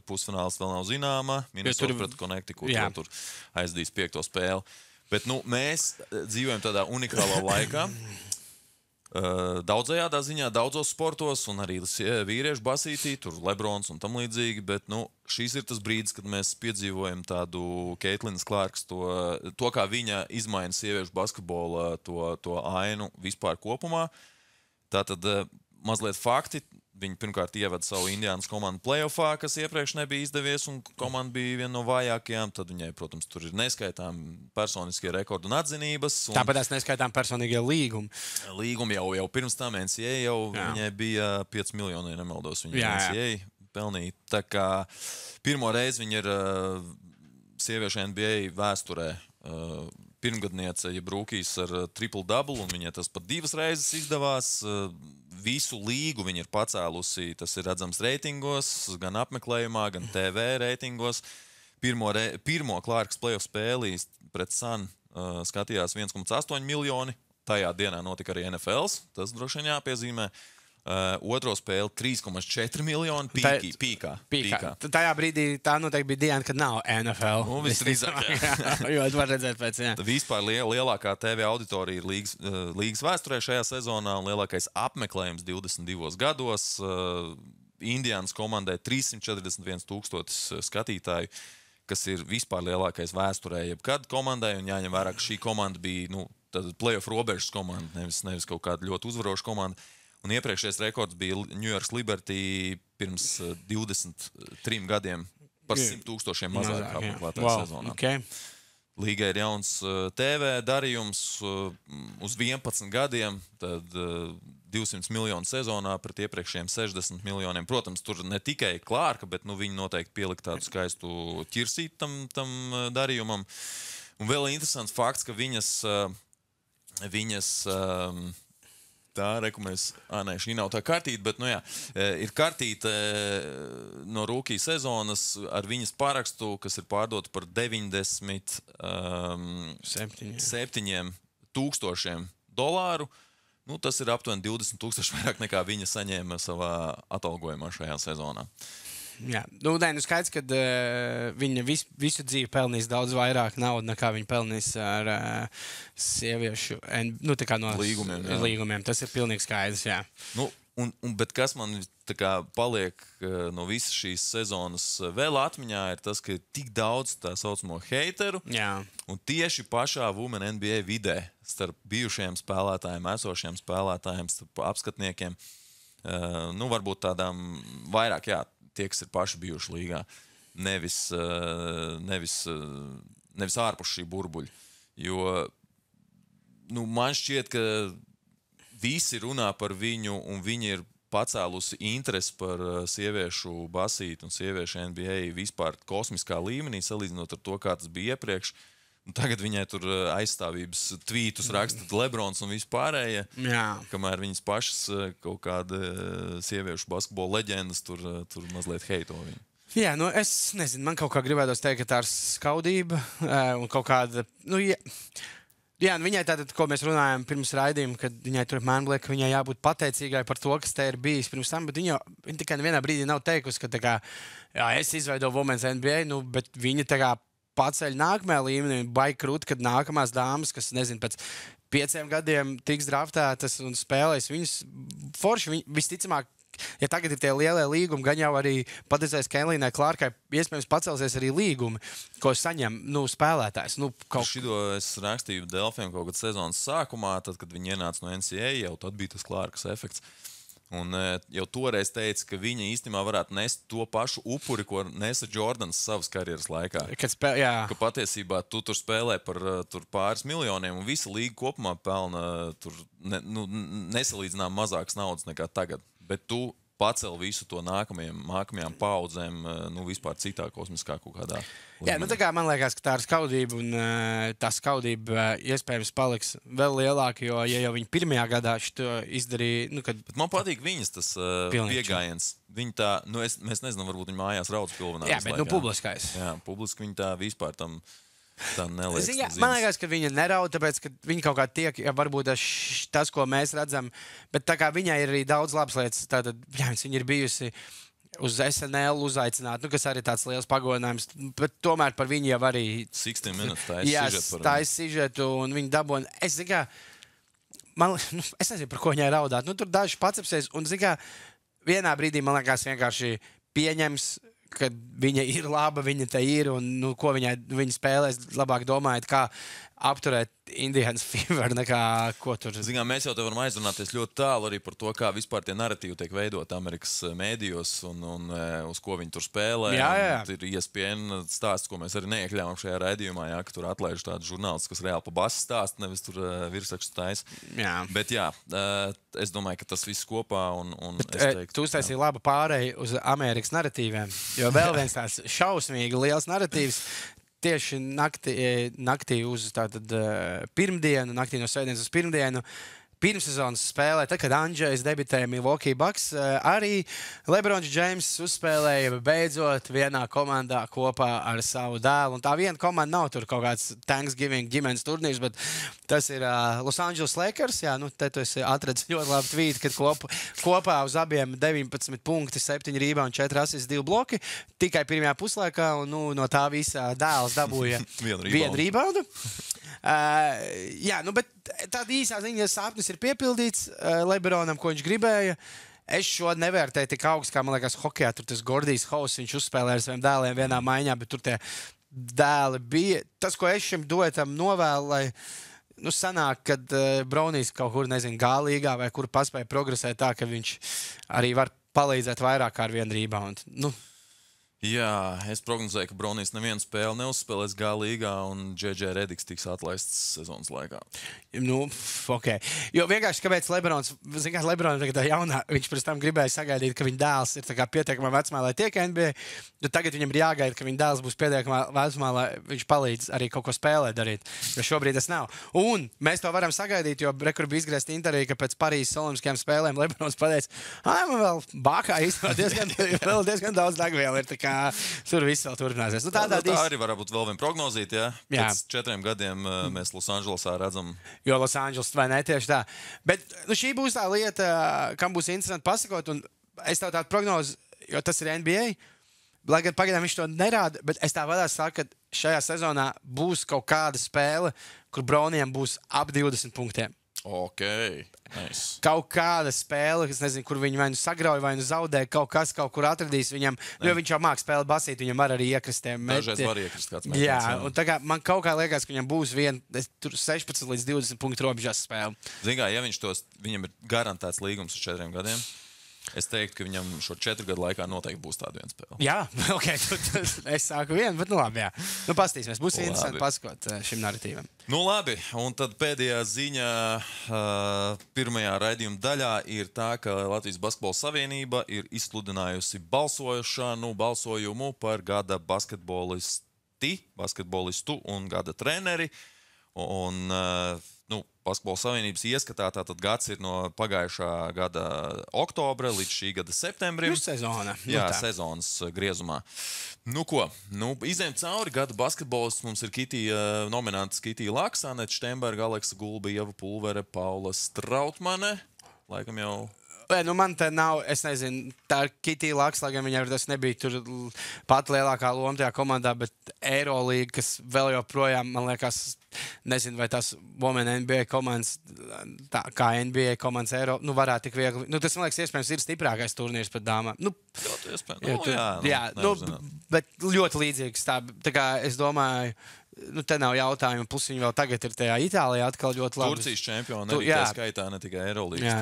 pusfināls vēl nav zināma. Minnesota pret Connecticut, tur aizdīs 5. spēli. Bet mēs dzīvojam tādā unikālā laikā. Daudzajādā ziņā, daudzos sportos, un arī vīriešu basītī, tur Lebrons un tam līdzīgi, bet šīs ir tas brīdis, kad mēs piedzīvojam tādu Caitlinas Clarkas, to kā viņa izmaina sieviešu basketbola to ainu vispār kopumā. Tātad mazliet fakti. Viņi pirmkārt ievada savu Indiānas komandu playoffā, kas iepriekš nebija izdevies, un komanda bija viena no vājākajām. Tad viņai, protams, tur ir neskaitām personiskie rekordi un atzinības. Tāpēc mēs neskaitām personīgie līgumi. Līgumi jau pirms tam NCAA viņai bija 5 miljoni, ja nemaldos, viņa NCAA pelnīja. Tā kā pirmo reizi viņa ir sieviešu NBA vēsturē pirmgadniece, ja brūkīs ar triple-double, un viņai tas pat 2 reizes izdevās. Visu līgu viņa ir pacēlusi, tas ir redzams reitingos, gan apmeklējumā, gan TV reitingos. Pirmo Clarkas playoff spēlī pret Sun skatījās 1,8 miljoni. Tajā dienā notika arī NFLs, tas droši vien jāpiezīmē. Otro spēli 3,4 miljoni pīkā. Tajā brīdī tā noteikti bija diena, kad nav NFL. Visdrīzāk. Jo, var redzēt pēc, jā. Vispār lielākā TV auditorija ir līgas vēsturē šajā sezonā un lielākais apmeklējums 22 gados. Indiānas komandai 341,000 skatītāju, kas ir vispār lielākais vēsturē jebkad komandai, un jāņem vērā, ka šī komanda bija playoff robežas komanda, nevis kaut kāda ļoti uzvaroša komanda. Un iepriekšējais rekords bija New York Liberty pirms 23 gadiem par 100,000 mazāk apmeklētāju sezonā. Okay. Līgai ir jauns TV darījums uz 11 gadiem, tad 200 miljonu sezonā pret iepriekšējiem 60 miljoniem. Protams, tur ne tikai Clarka, bet viņi noteikti pielika tādu skaistu ķirsīt tam darījumam. Un vēl interesants fakts, ka viņas tā, šī nav tā kartīte, bet, ir kartīte no rookie sezonas ar viņas parakstu, kas ir pārdota par $97,000. Tas ir aptuveni 20,000 vairāk nekā viņa saņēma savā atalgojumā šajā sezonā. Jā, skaidrs, ka viņa visu dzīvi pelnīs daudz vairāk naudas, nekā viņa pelnīs ar sieviešu no līgumiem. Tas ir pilnīgi skaidrs. Jā. Bet kas man paliek no visas šīs sezonas vēl atmiņā, ir tas, ka ir tik daudz tā saucamo heiteru. Jā. Un tieši pašā Women NBA vidē, starp bijušajiem spēlētājiem, esošiem spēlētājiem, starp apskatniekiem, varbūt tādām vairāk, tie, kas ir paši bijuši līgā, nevis ārpus šī burbuļa. Jo man šķiet, ka visi runā par viņu, un viņi ir pacēlusi interesi par sieviešu basīti un sieviešu NBA vispār kosmiskā līmenī, salīdzinot ar to, kā tas bija iepriekš. Un tagad viņai tur aizstāvības tvītus raksta Lebrons un vispārējie, kamēr viņas pašas kaut kāda sieviešu basketbola leģendas tur mazliet heito viņu. Jā, es nezinu, man kaut kā gribētos teikt, ka tā ir skaudība un kaut kāda, viņai tātad, ko mēs runājam pirms raidījuma, kad viņai tur liek, ka viņai jābūt pateicīgai par to, kas te ir bijis pirms tam, bet viņa tikai nevienā brīdī nav teikusi, ka es izveidoju Women's NBA, bet viņa paceļ nākamajā līmenī, baigi krūti, kad nākamās dāmas, kas, nezinu, pēc 5 gadiem tiks draftētas un spēlēs viņas forši, visticamāk, ja tagad ir tie lielie līgumi, gan jau arī patiesais Caitlinai Clarkai iespējams pacelsies arī līgumi, ko saņem spēlētājs. Šito es rakstīju Delfiem kaut kad sezonas sākumā, tad, kad viņi ienāca no NCAA, jau tad bija tas Clarkas efekts. Un jau toreiz teica, ka viņa īstenībā varētu nest to pašu upuri, ko nesa Jordans savas karjeras laikā. Ka patiesībā tu tur spēlē par pāris miljoniem, un visa līga kopumā pelna nesalīdzinām mazākas naudas nekā tagad. Bet tu pacēla visu to nākamajām paudzēm, vispār citā kosmiskā kaut kādā. Jā, tā kā man liekas, ka tā ir skaudība, un tā skaudība iespējams paliks vēl lielāka, jo, ja jau viņi pirmajā gadā šo izdarīja, kad... Bet man patīk viņas tas piegājiens. Viņi tā, mēs nezinām, varbūt viņi mājās raudz pilvenā. Jā, bet publiskais. Jā, publiski viņi tā vispār tam... Man liekas, ka viņa neraud, tāpēc, ka viņa kaut kā tiek, varbūt tas, ko mēs redzam, bet tā kā viņai ir arī daudz labas lietas, tātad, viņa ir bijusi uz SNL uzaicināta, kas arī tāds liels pagodinājums, bet tomēr par viņu jau arī 60 minūtes taisa sižetu, un viņa dabūna, es nezinu, par ko viņai raudāt, tur daži pacepsies, un, vienā brīdī, man liekas, vienkārši pieņems, kad viņa ir laba, viņa te ir, un ko viņa spēlēs, labāk domājot, kā apturēt Indians Fever, nekā ko tur. Zinām, mēs jau te varam aizrunāties ļoti tālu arī par to, kā vispār tie narratīvi tiek veidot Amerikas mēdījos un uz ko viņi tur spēlē. Jā. Ir ESPN stāsts, ko mēs arī neiekļāvām šajā raidījumā, ka tur atlaiž tādu žurnālistu, kas reāli pa basu stāst, nevis tur virsrakstu taisa. Bet es domāju, ka tas viss kopā un es teiktu... Tu uztaisīji labu pārēju uz Amerikas narratīviem, jo vēl viens tāds šausmīgi liels narratīvs tieši naktī uz pirmdienu, naktī no svētdienas uz pirmdienu, pirmssezonas spēlē, tad, kad Andžejs debitēja Milwaukee Bucks, arī Lebrons Džeims uzspēlēja beidzot vienā komandā kopā ar savu dēlu. Un tā viena komanda nav tur kaut kāds Thanksgiving ģimenes turnīrs, bet tas ir Los Angeles Lakers. Jā, te tu esi atradis ļoti labu tvītu, kad kopā uz abiem 19 punkti, 7 rebound, 4 asists, 2 bloki. Tikai pirmajā puslaikā, un no tā visā dēls dabūja vienu reboundu. Bet tāda īsā ziņa sapnis ir piepildīts Lebronam, ko viņš gribēja. Es šo nevērtēju tik augstu, kā man liekas, hokejā. Tur tas Gordijs Hauss, viņš uzspēlēja ar saviem dēliem vienā maiņā, bet tur tie dēli bija. Tas, ko es šim dotam novēlu, lai sanāk, kad Brownijs kaut kur, gālīgā vai kur paspēja progresēt tā, ka viņš arī var palīdzēt vairāk ar vienu reboundu. Jā, es prognozēju, ka Brownijs nevienu spēli neuzspēlēs G-līgā un J.J. Rediks tiks atlaists sezonas laikā. Ok. Jo vienkārši, kāpēc Lebrons, Lebrons tagad jaunā, viņš pirms tam gribēja sagaidīt, ka viņa dēls ir pietiekamā vecumā, lai tiek NBA, tad tagad viņam ir jāgaida, ka viņa dēls būs pietiekamā vecumā, lai viņš palīdz arī kaut ko spēlēt darīt, jo šobrīd tas nav. Un mēs to varam sagaidīt, jo rekur bija izgriezt interviju, ka pēc Parīzes olimpiskajām spēlēm Lebrons pateica, man vēl bākā īstenībā diezgan daudz degvielu ir, tur viss vēl turpināsies. Tā arī var būt vēl viena prognozīte, ja? Pēc 4 gadiem mēs Losandželosā redzam. Jo Losandželos vai ne tieši tā. Bet šī būs tā lieta, kam būs interesanti pasakot, un es tev tādu prognozi, jo tas ir NBA, lai gan pagaidām viņš to nerāda, bet es tā vadās saku, ka šajā sezonā būs kaut kāda spēle, kur Brownijam būs ap 20 punktiem. Ok, nice. Kaut kāda spēle, kas nezinu, kur viņi vai nu sagrauj, vai nu zaudē, kaut kas kaut kur atradīs viņam, jo viņš jau māk spēlēt basīt, viņam var arī iekrist. Dažreiz var iekrist kāds metiens. Jā, un tagad man kaut kā liekas, ka viņam būs 16 līdz 20 punktu robežās spēle. Zini kā, ja viņam ir garantēts līgums uz 4 gadiem, es teiktu, ka viņam šo 4 gadu laikā noteikti būs tāda viena spēle. Jā, ok, es sāku vienu, bet labi, jā. Pastīsimies, būs interesanti pasakot šim narratīvam. Labi, un tad pēdējā ziņa pirmajā raidījuma daļā ir tā, ka Latvijas Basketbola Savienība ir izsludinājusi balsojumu par gada basketbolistu un gada treneri. Un Basketbola Savienības ieskatā tātad gads ir no pagājušā gada oktobra līdz šī gada septembrim. Sezona. Jā, sezonas griezumā. Izējām cauri gada basketbolists. Mums ir nominantas Kitija Laksa, Aneta Štemberga, Aleksa Gulba, Ieva Pulvere, Paula Strautmane. Laikam jau... Man te nav, es nezinu, tā ir Kitija Laksa, lai gan viņai tas nebija tur pat lielākā loma tajā komandā, bet Eirolīga, kas vēl joprojām, man liekas, nezinu, vai tās Women NBA komandas, tā kā NBA komandas Eiro, varētu tik viegli. Tas, man liekas, iespējams ir stiprākais turnīrs pret dāmām. Bet ļoti līdzīgs. Tā kā es domāju, te nav jautājumu, plus viņi vēl tagad ir tajā Itālijā atkal ļoti labi. Turcijas čempioni arī tā skaitā, ne tikai Eirolīgas.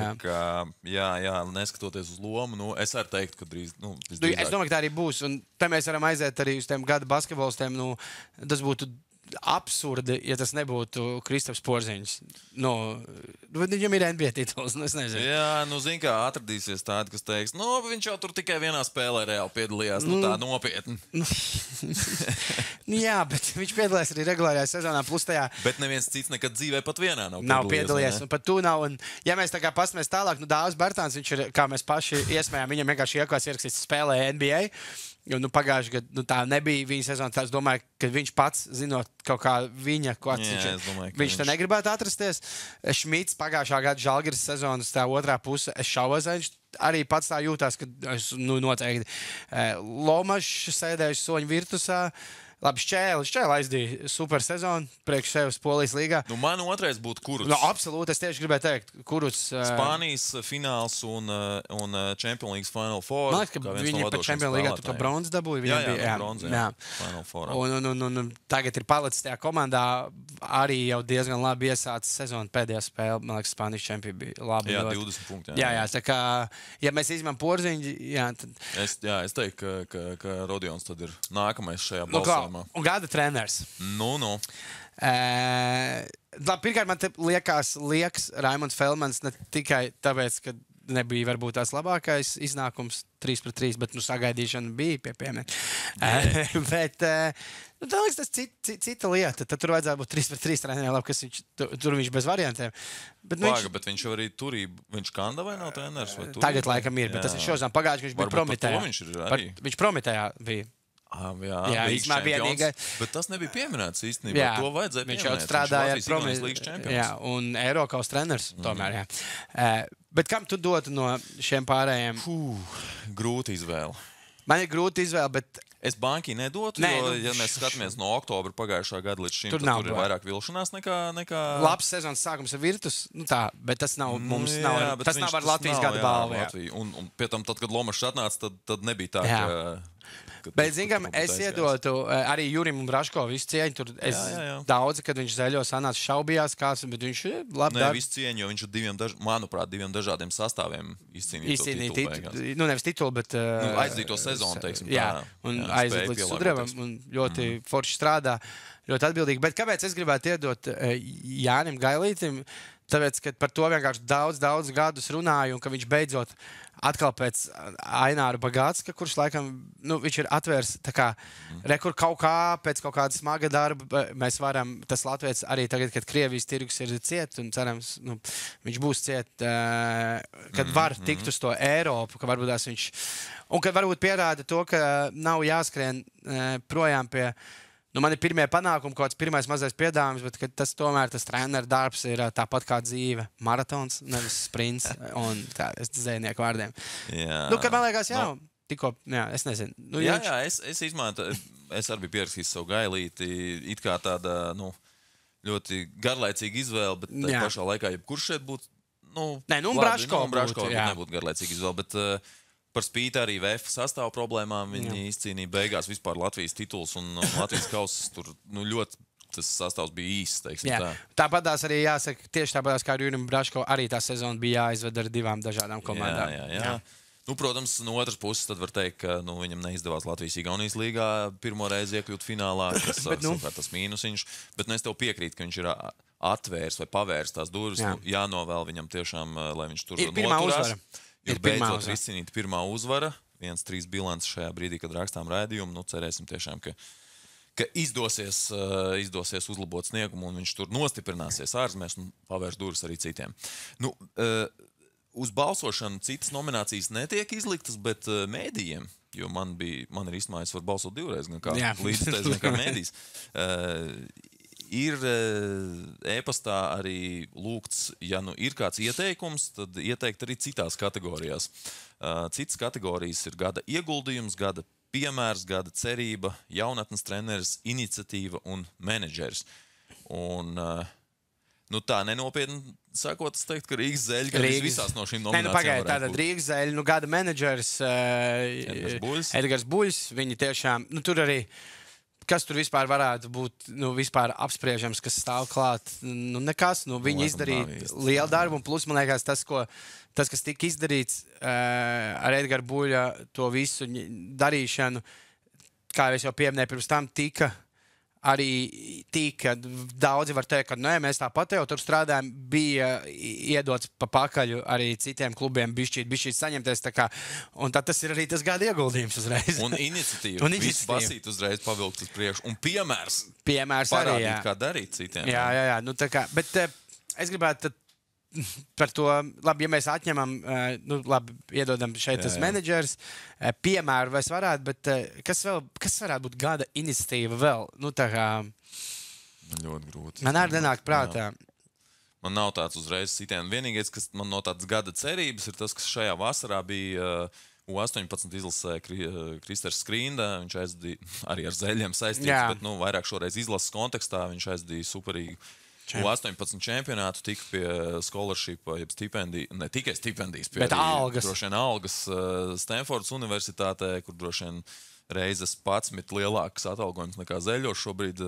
Neskatoties uz lomu, es arī teiktu, ka drīz... Es domāju, ka tā arī būs. Un te mēs varam aiziet arī uz tiem gada basketbolistiem. Tas būtu absurdi, ja tas nebūtu Kristaps Porziņš. Viņam ir NBA tituls, es nezinu. Jā, zini, kā atradīsies tādi, kas teiks, viņš jau tur tikai vienā spēlē reāli piedalījās, tā nopietni. Jā, bet viņš piedalījās arī regulārajā sezonā, plus tajā. Bet neviens cits nekad dzīvē pat vienā nav piedalījies. Un pat tu nav. Un, ja mēs tā kā pasmēs tālāk, Dāvis Bērtāns, viņš ir, kā mēs paši iesmējām, viņam vienkārši iekās ierakstīs spēlē NBA. Jo pagājuši gadu tā nebija viņa sezona. Es domāju, ka viņš pats, zinot kaut kā viņa, viņš te negribētu atrasties. Šmits pagājušā gada Žalgiris sezonas tā otrā puse, es šaubos, viņš arī pats tā jūtās, ka noteikti Lomašs sēdējuši soņu virtusā. Labi, Šķēle aizdīja super sezonu priekš sevis Polijas līgā. Man otrais būtu Kurucs. Absolūti, es tieši gribēju teikt, Kurucs. Spānijas fināls un Champions League Final Four. Man liekas, ka viņi pat Champions League to bronzu dabūja. Jā, bronzu, Final Four. Un tagad ir palicis tajā komandā arī jau diezgan labi iesācis sezonu pēdējā spēle. Man liekas, Spānijas čempioni bija labi. Jā, 20 punkti. Jā, tā kā, ja mēs izmam Porziņu, tad... Es teiktu, ka Rodions tad ir nākamais šajā balsojumā. Un gada treneris. Pirmkārt, man liekas Raimonds Feldmans ne tikai tāpēc, ka nebija varbūt tās labākais iznākums 3-3, bet sagaidīšana bija pie piemēra. Bet tā liekas, tas cita lieta. Tad tur vajadzētu būt 3-3 treneriem, labi, kas tur viņš bez variantiem. Bet viņš jau arī turīja, viņš kanda vai nav treneris? Tagad laikam ir, bet tas ir šodien pagājuši, viņš bija Prometējā. Viņš Prometējā bija. Jā, īstenībā vienīgais. Bet tas nebija pieminēts īstenībā. Jā, to vajadzēja pieminēt. Viņš jau strādāja ar Prometēju. Jā, un Eirokaus treneris tomēr. Jā. Bet kam tu dotu no šiem pārējiem? Grūti izvēle. Man ir grūti izvēle, bet... Es banki nedotu, jo, ja mēs skatāmies no oktobra pagājušā gada līdz šim, tur ir vairāk vilšanās nekā... Labs sezonas sākums ir Virtus, bet tas nav mums, tas nav ar Latvijas gada balvu. Un pie tam, tad, kad Lomašs atnāca, tad nebija tā, ka... Bet, zinām, es iedotu arī Jurim un Braško visu cieņu. Tur daudzi, kad viņš zaļo sanāca, šaubījās kāds, bet viņš labi dara. Nē, visu cieņu, jo viņš ar manuprāt, diviem dažādiem sastāviem izcīnīja titulu. Nevis titulu, bet... aizdīja to sezonu, teiksim. Jā, un aizdīja līdz Sudravam, un ļoti forši strādā, ļoti atbildīgi. Bet kāpēc es gribētu iedot Jānim Gailītim? Tāpēc, ka par to vienkārši daudz gadus runāju, un ka viņš beidzot atkal pēc Aināra Bagātska, kurš laikam, viņš ir atvērs tā kā, kur kaut kā, pēc kaut kāda smaga darba, mēs varam, tas Latvijas arī tagad, kad Krievijas tirgus ir ciet, un cerams, viņš būs ciet, kad var tikt uz to Eiropu, ka varbūt tās viņš, un kad varbūt pierāda to, ka nav jāskrien projām pie... Man ir pirmie panākumi, kaut kāds pirmais mazais piedāvājums, bet tas tomēr tas treneru darbs ir tāpat kā dzīve. Maratons, nevis sprints, un tā, es dzēnieku vārdiem. Jā. Kad man liekas, tikko, es nezinu. Es izmantoju, es arī biju pierakstījis savu Gailīti, it kā tāda, ļoti garlaicīga izvēle, bet tā pašā laikā, jebkurš šeit būtu, Braško nebūtu garlaicīga izvēle, bet... Par spīti arī VF sastāvu problēmām viņi izcīnīja beigās vispār Latvijas tituls un Latvijas kausas. Tur ļoti tas sastāvs bija īsts, teiksim tā. Tāpatās arī jāsaka, tieši tāpatās kā ar Jurim Braško, arī tā sezona bija jāizved ar divām dažādām komandām. Jā. Protams, no otras puses tad var teikt, ka viņam neizdevās Latvijas-Igaunijas līgā pirmo reizi iekļūt finālā, kas savukārt tas mīnusiņš. Bet es tev piekrītu, ka viņš ir atvērs vai pavērs tās durvis. Jānovēl viņam tiešām, lai viņš tur noturās. Ir beidzot izcīnīta pirmā uzvara, 1-3 bilants šajā brīdī, kad rakstām raidījumu. Cerēsim tiešām, ka izdosies uzlabot sniegumu un viņš tur nostiprināsies ārzemēs un pavērs durvis arī citiem. Uz balsošanu citas nominācijas netiek izliktas, bet mēdījiem, jo man ir īstenībā, es varu balsot divreiz, gan kā līdzstājs, gan kā mēdījis. Ir e-pastā arī lūgts, ja ir kāds ieteikums, tad ieteikt arī citās kategorijās. Citas kategorijas ir gada ieguldījums, gada piemērs, gada cerība, jaunatnes treneris, iniciatīva un menedžeris. Un, tā nenopietni sakot, es teiktu, ka Rīgas zeļa, ka visās no šīm nominācijām varētu būt. Tātad Rīgas zeļa, gada menedžeris, Edgars Buļs, viņi tiešām, tur arī... Kas tur vispār varētu būt vispār apspriežams, kas stāv klāt? Nekas. Viņi izdarīja lielu darbu. Un plus, man liekas, tas, kas tika izdarīts ar Edgara Buļa, to visu darīšanu, kā es jau pieminēju, pirms tam tika arī tika daudzi var teikt, ka nē, mēs tāpat jau tur strādājam, bija iedots pa pakaļu arī citiem klubiem bišķīt saņemties. Un tad tas ir arī tas gada ieguldījums uzreiz. Un iniciatīva. Viss basīt uzreiz pavilkt uz priekšu. Un piemērs arī, jā. Kā darīt citiem. Jā. Nu, bet es gribētu par to, labi, ja mēs atņemam, iedodam šeit tas menedžers, piemēru vairs varētu, bet kas varētu būt gada iniciatīva vēl? Nu, ļoti grūti. Man arī nenāk prātā. Man nav tāds uzreiz sitiens. Vienīgais, kas man no tādas gada cerības, ir tas, kas šajā vasarā bija U18 izlasē Kristers Skrīnda. Viņš aizdīja arī ar zeļiem saistīts, bet vairāk šoreiz izlases kontekstā viņš aizdīja superīgu U18 čempionātu, tika pie scholarshipa, jeb stipendiju, ne tikai stipendijas, bet algas. Droši vien algas Stanfordas universitātē, kur droši vien reizes 11 lielāks atalgojums nekā zeļos šobrīd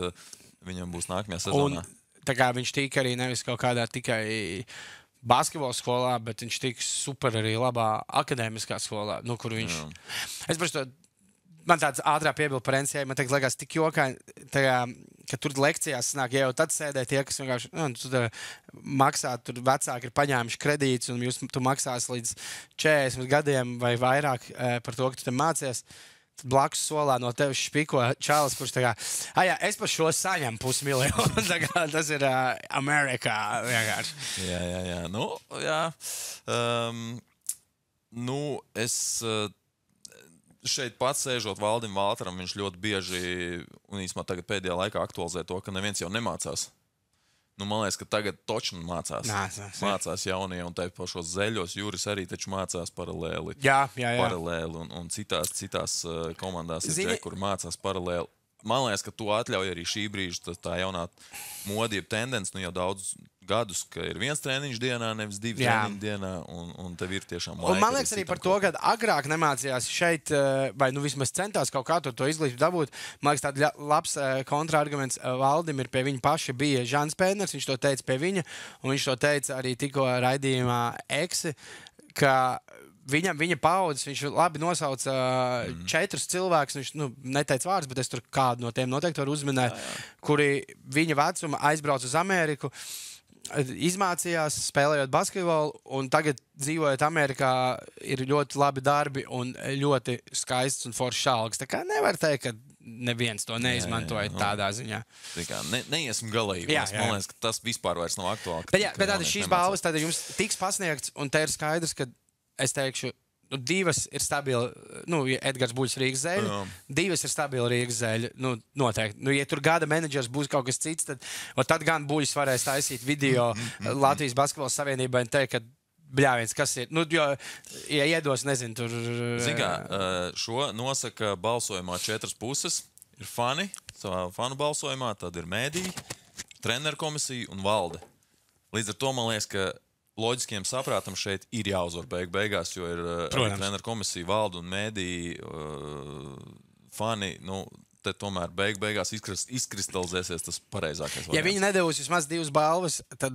viņam būs nākamajā sezonā. Un tā kā viņš tika arī nevis kaut kādā tikai basketbola skolā, bet viņš tika super arī labā akadēmiskā skolā, kur viņš... Es par to... Man tāds ātrā piebilda par NCAA, man liekas, tik jokaini, ka tur lekcijās sanāk, ja jau tad sēdē tie, kas vienkārši maksā, tur vecāki ir paņēmuši kredītus, un tu maksās līdz 40 gadiem vai vairāk par to, ka tu te mācies. Tad blakus solā no tevis špiko čalis, kurš es par šo saņemu $500,000. Tas ir Amerikā vienkārši. Jā. Es... Šeit pats sēžot Valdim Valtaram, viņš ļoti bieži, un īsumā tagad pēdējā laikā aktualizē to, ka neviens jau nemācās. Man liekas, ka tagad točni mācās. Mācās jaunie, un tai pašos zeļos Juris arī taču mācās paralēli. Jā. Paralēli, un citās komandās ir tie, kur mācās paralēli. Man liekas, ka to atļauj arī šī brīža tā jaunā modība tendence, jau daudz gadus, ka ir viens treniņš dienā, nevis 2 treniņu dienā, un tev ir tiešām laika. Un man liekas arī par to, ka agrāk nemācījās šeit, vai vismaz centās kaut kā to izglītību dabūt. Man liekas, tāds labs kontraarguments Valdim ir pie viņa paša bija Žans Pētners, viņš to teica pie viņa, un viņš to teica arī tikko raidījumā Eksi, ka viņa paudzes, viņš labi nosauca 4 cilvēkus, viņš neteica vārdus, bet es tur kādu no tiem noteikti varu uzminēt, kuri viņa vecuma aizbrauc uz Ameriku, izmācījās, spēlējot basketbolu, un tagad dzīvojot Amerikā ir ļoti labi darbi un ļoti skaists un foršs algas. Tā kā nevar teikt, ka neviens to neizmantoja tādā ziņā. Neiesim galīgi. Man liekas, ka tas vispār vairs nav aktuāli. Bet tāda šīs balvas tad jums tiks pasniegts, un te ir skaidrs, ka es teikšu, 2 ir stabili, Edgars Buļs Rīgas zeļi, 2 ir stabili Rīgas zeļi, noteikti. Ja tur gada menedžers būs kaut kas cits, tad gan Buļs varēs taisīt video Latvijas Basketbola Savienībai un teikt, ka bļāviens, kas ir, jo, ja iedos, nezinu, tur... Zigā, šo nosaka balsojumā 4 puses, ir fani, savā fanu balsojumā, tad ir mēdīji, treneru komisija un valde. Līdz ar to man liekas, ka loģiskiem saprātam šeit ir jāuzvar beigās, jo ir treneru komisija, valde un mēdī fani, te tomēr beigās izkristalizēsies tas pareizākais variants. Ja viņi nedevūs vismaz 2 balvas, tad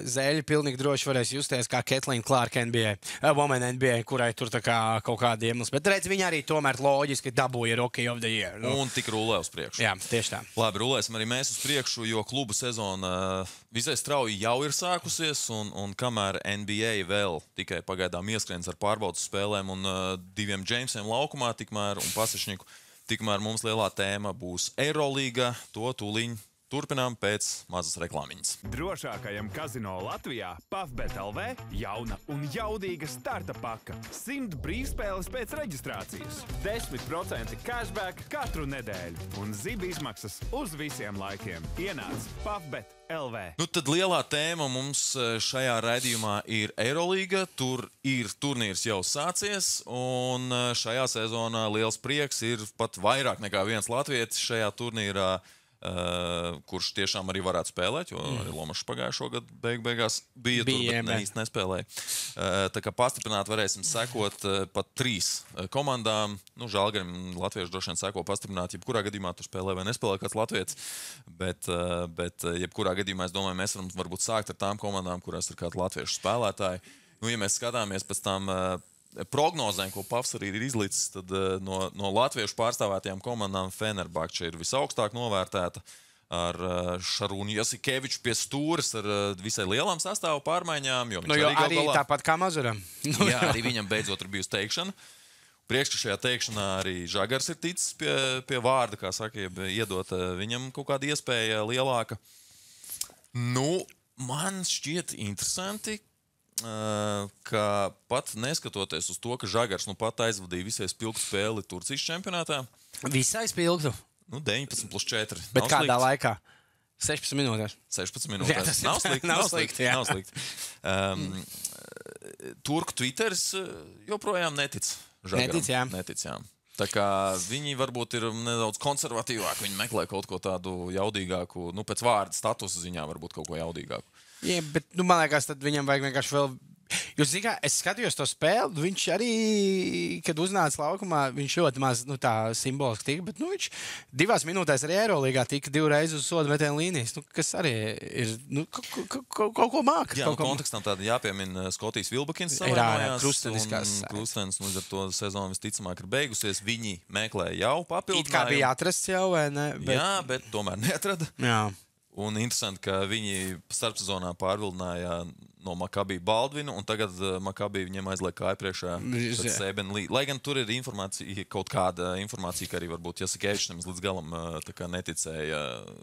zeļi pilnīgi droši varēs justies kā Kathleen Clark NBA, Women NBA, kurai tur kaut kāda iemesla. Bet redz, viņi arī tomēr loģiski dabūja Rookie of the Year. Un tik rulē uz priekšu. Jā, tieši tā. Labi, rulēsim arī mēs uz priekšu, jo klubu sezona visai strauji jau ir sākusies, un kamēr NBA vēl tikai pagaidām ieskrienas ar pārbaudas spēlēm un 2 Jamesiem laukumā tikmēr un Pasašņiku, tikmēr mums lielā tēma būs Eirolīga, to tūliņ turpinām pēc mazas reklāmiņas. Drošākajam kazino Latvijā PAFBET LV jauna un jaudīga starta paka. 100 brīvspēles pēc reģistrācijas, 10% cashback katru nedēļu un zib izmaksas uz visiem laikiem. Ienāc PAFBET LV. Tad lielā tēma mums šajā raidījumā ir Eirolīga. Tur ir turnīrs jau sācies, un šajā sezonā liels prieks ir pat vairāk nekā viens latvietis šajā turnīrā, kurš tiešām arī varētu spēlēt, jo arī Lomašs pagājušo gadu beigās bija tur, bet īsti nespēlēja. Tā kā pastiprināt varēsim sekot pat 3 komandām. Žalgirim latvieši droši vien seko pastiprināt, jebkurā gadījumā tur spēlē vai nespēlē kāds latvietis, bet jebkurā gadījumā es domāju, mēs varam varbūt sākt ar tām komandām, kurās ir kādi latviešu spēlētāji. Ja mēs skatāmies pēc tām prognozēm, ko Pafs arī ir izlicis, tad no latviešu pārstāvētajām komandām Fenerbahče ir visaugstāk novērtēta ar Šarūnu Jasikeviču pie stūres ar visai lielām sastāvu pārmaiņām. Jo arī tāpat kā Mazuram. Jā, arī viņam beidzot ir bijusi teikšana. Priekš, ka šajā teikšanā arī Žagars ir ticis pie vārda, kā saka, iedot viņam kaut kāda iespēja lielāka. Nu, man šķiet interesanti, ka pat neskatoties uz to, ka Žagars pat aizvadīja visai spilgtu spēli Turcijas čempionātā. Visai spilgtu? 19+4. Bet kādā laikā? 16 minūtēs. 16 minūtēs. Jā, nav slikti. Nav slikti. Turku Twitteris joprojām netic Žagaram. Netic, jā. Tā kā viņi varbūt ir nedaudz konservatīvāki. Viņi meklē kaut ko tādu jaudīgāku, pēc vārda statusa ziņā varbūt kaut ko jaudīgāku. Jā, bet man liekas, tad viņam vajag vienkārši vēl... Jūs zināt, es skatījos to spēli, viņš arī, kad uznāca laukumā, viņš ļoti maz tā simboliski tika, bet viņš 2 minūtēs arī Eirolīgā tika 2 reizes uz sodu metienu līnijas, kas arī ir kaut ko māka. Jā, kontekstam tāda jāpiemina Skotijas Vilbekins savainojās. Krustvenis, līdz ar to sezonu visticamāk ir beigusies. Viņi meklē jau papildinājumu. It kā bija atrasts jau, vai ne? Jā, bet tomēr neatrada. Jā. Un interesanti, ka viņi starpsezonā pārvildināja no Maccabi Baldvinu, un tagad Maccabi viņiem aizliek kāju priekšā pēc Seben Lee. Lai gan tur ir informācija, kaut kāda informācija, ka arī varbūt Jasikevičs nemaz līdz galam neticēja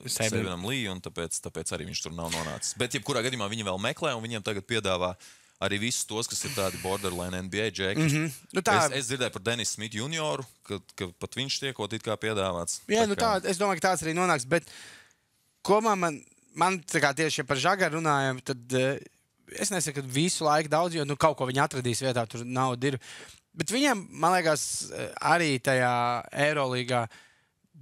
Sebenam Lee, un tāpēc arī viņš tur nav nonācis. Bet jebkurā gadījumā viņi vēl meklē, un viņiem tagad piedāvā arī visus tos, kas ir tādi borderline NBA džeki. Es dzirdēju par Denis Smith junioru, ka pat viņš tiekot it kā piedāvāts. Jā, es domāju, ka tāds arī nonāks, bet ko man tieši par Žagaru runājam, tad es nesaku, ka visu laiku daudz, jo kaut ko viņi atradīs vietā, tur nauda ir. Bet viņam, man liekas, arī tajā Eirolīgā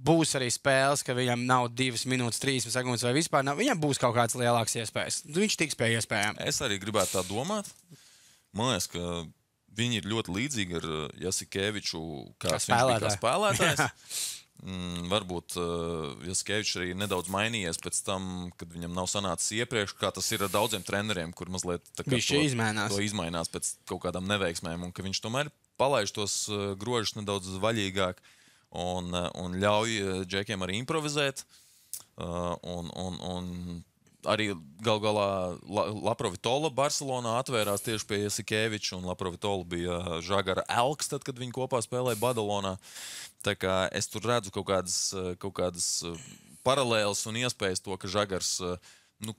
būs arī spēles, ka viņam nav 2 minūtes, 3 sekundes vai vispār nav. Viņam būs kaut kāds lielāks iespējas. Viņš tiks pie iespējām. Es arī gribētu tā domāt. Man liekas, ka viņi ir ļoti līdzīgi ar Jasikeviču kā spēlētājs. Varbūt Jasikevičs arī nedaudz mainījies pēc tam, kad viņam nav sanācis iepriekš, kā tas ir ar daudziem treneriem, kur mazliet to izmainās pēc kaut kādām neveiksmēm, un ka viņš tomēr palaiž tos grožus nedaudz vaļīgāk un ļauj džekiem arī improvizēt. Un arī gal galā Laprovitola Barcelonā atvērās tieši pie Jasikeviča, un Laprovitola bija Žagara elks, tad, kad viņi kopā spēlēja Badalonā. Tā kā es tur redzu kaut kādas paralēles un iespējas to, ka Žagars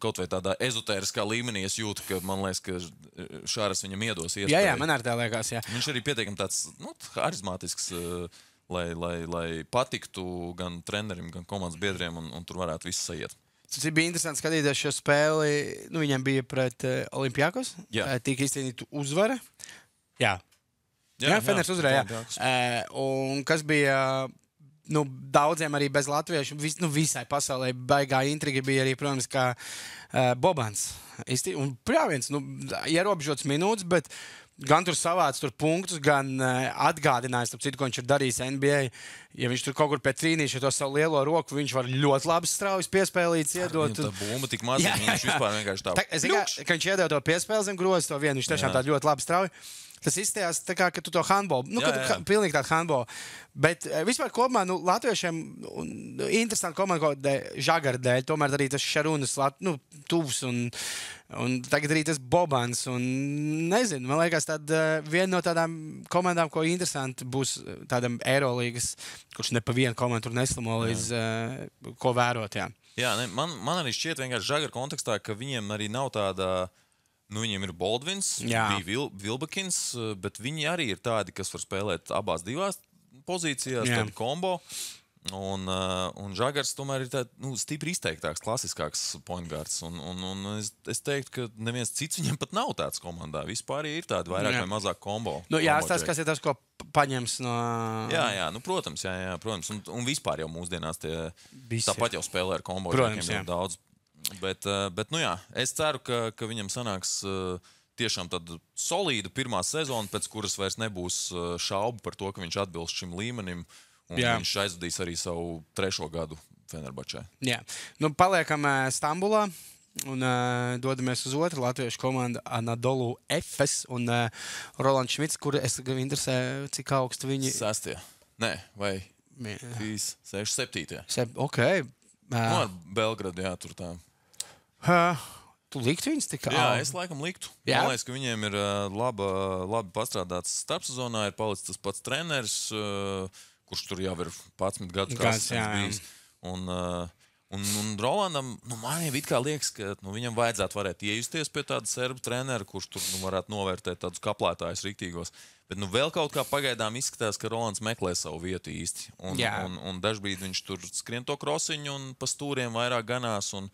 kaut vai tādā ezotēriskā līmenī es jūtu, ka man liekas, ka Šāras viņam iedos iespēju. Jā, man arī tā liekas, jā. Viņš arī pietiekami tāds harizmātisks, lai patiktu gan trenerim, gan komandas biedriem, un tur varētu viss sajiet. Tas bija interesanti skatīties šo spēli. Viņam bija pret Olimpiakos. Tika izcīnīta uzvara. Jā, Feners uzvarēja. Un kas bija daudziem arī bez latviešu, visai pasaulē baigā intriga bija arī, protams, kā Bobans. Un viens ierobežots minūtes, bet gan tur savāc punktus, gan atgādinājis, ko viņš ir darījis NBA. Ja viņš tur kaut kur pie trīnīša to savu lielo roku, viņš var ļoti labi straujas piespēlīts iedot. Tā bumba tik maza, viņš vispār vienkārši tā. Es zinu, ka viņš iedod to piespēli zem grozi, to vienu, viņš tiešām tā ļoti labi strauji. Tas izstājās tā kā, ka tu to handbolu, pilnīgi tādu handbolu. Bet vispār kopumā, latviešiem interesanti komanda Žagara dēļ, tomēr arī tas Šarūnas tuvs un tagad arī tas Bobans. Un nezinu, man liekas, viena no tādām komandām, ko interesanti būs tādam Eirolīgas, kurš ne pa vienu komandu tur neslimo līdz ko vērot, jā. Jā, man arī šķiet vienkārši Žagara kontekstā, ka viņiem arī nav tāda... viņiem ir Baldvins, bija Vilbekins, bet viņi arī ir tādi, kas var spēlēt abās divās pozīcijās, tādi kombo. Un Žagars tomēr ir stipri izteiktāks, klasiskāks point guards. Un es teiktu, ka neviens cits viņam pat nav tāds komandā. Vispār ir tādi vairāk vai mazāk kombo. Tas, kas ir tas, ko paņems no... Jā, protams. Un vispār jau mūsdienās tāpat jau spēlē ar kombo. Protams, jā. Daudz. Bet es ceru, ka viņam sanāks tiešām tāda solīda pirmā sezona, pēc kuras vairs nebūs šaubu par to, ka viņš atbilst šim līmenim, un viņš aizvadīs arī savu 3. gadu Fenerbahčē. Jā. Paliekam Stambulā. Un dodamies uz otru latviešu komandu Anadolu Efes un Rolands Šmits, kur es gribu interesē, cik augstu viņi... 6. Nē, vai 3, 6, 7. Ok. Ar Belgradu, jā, tur tā. Tu liktu viņus tik Jā, es laikam liktu. Jā? Man liekas, ka viņiem ir labi pastrādāts starpsezonā, ir palicis tas pats treneris, kurš tur jau ir 11 gadus bijis. Un Rolandam, man jau it kā liekas, ka viņam vajadzētu varēt iejusties pie tāda serbu trenera, kurš tur varētu novērtēt tādus kaplētājus riktīgos. Bet vēl kaut kā pagaidām izskatās, ka Rolands meklē savu vietu īsti. Un dažbrīd viņš tur skrien to krosiņu un pa stūriem vairāk ganās un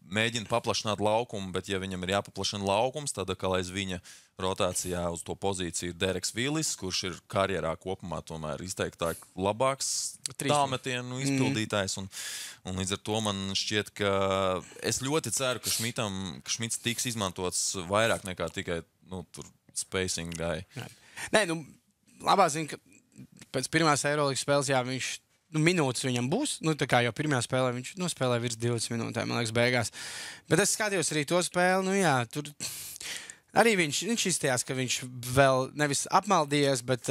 mēģina paplašināt laukumu, bet ja viņam ir jāpaplašina laukums, tad atkal aiz viņa rotācijā uz to pozīciju ir Dereks Vilis, kurš ir karjerā kopumā tomēr izteiktāk labāks tālmetienu izpildītājs. Un līdz ar to man šķiet, ka es ļoti ceru, ka Šmits tiks izmantots vairāk nekā tikai tur spacing guy. Nē, labā ziņa, ka pēc pirmās Eirolandes spēles, jā, viņš minūtes viņam būs. Tā kā jau pirmajā spēlē viņš spēlē virs 20 minūtēm, man liekas, beigās. Bet es skatījos arī to spēli, jā, tur arī viņš izstījās, ka viņš vēl nevis apmaldījies, bet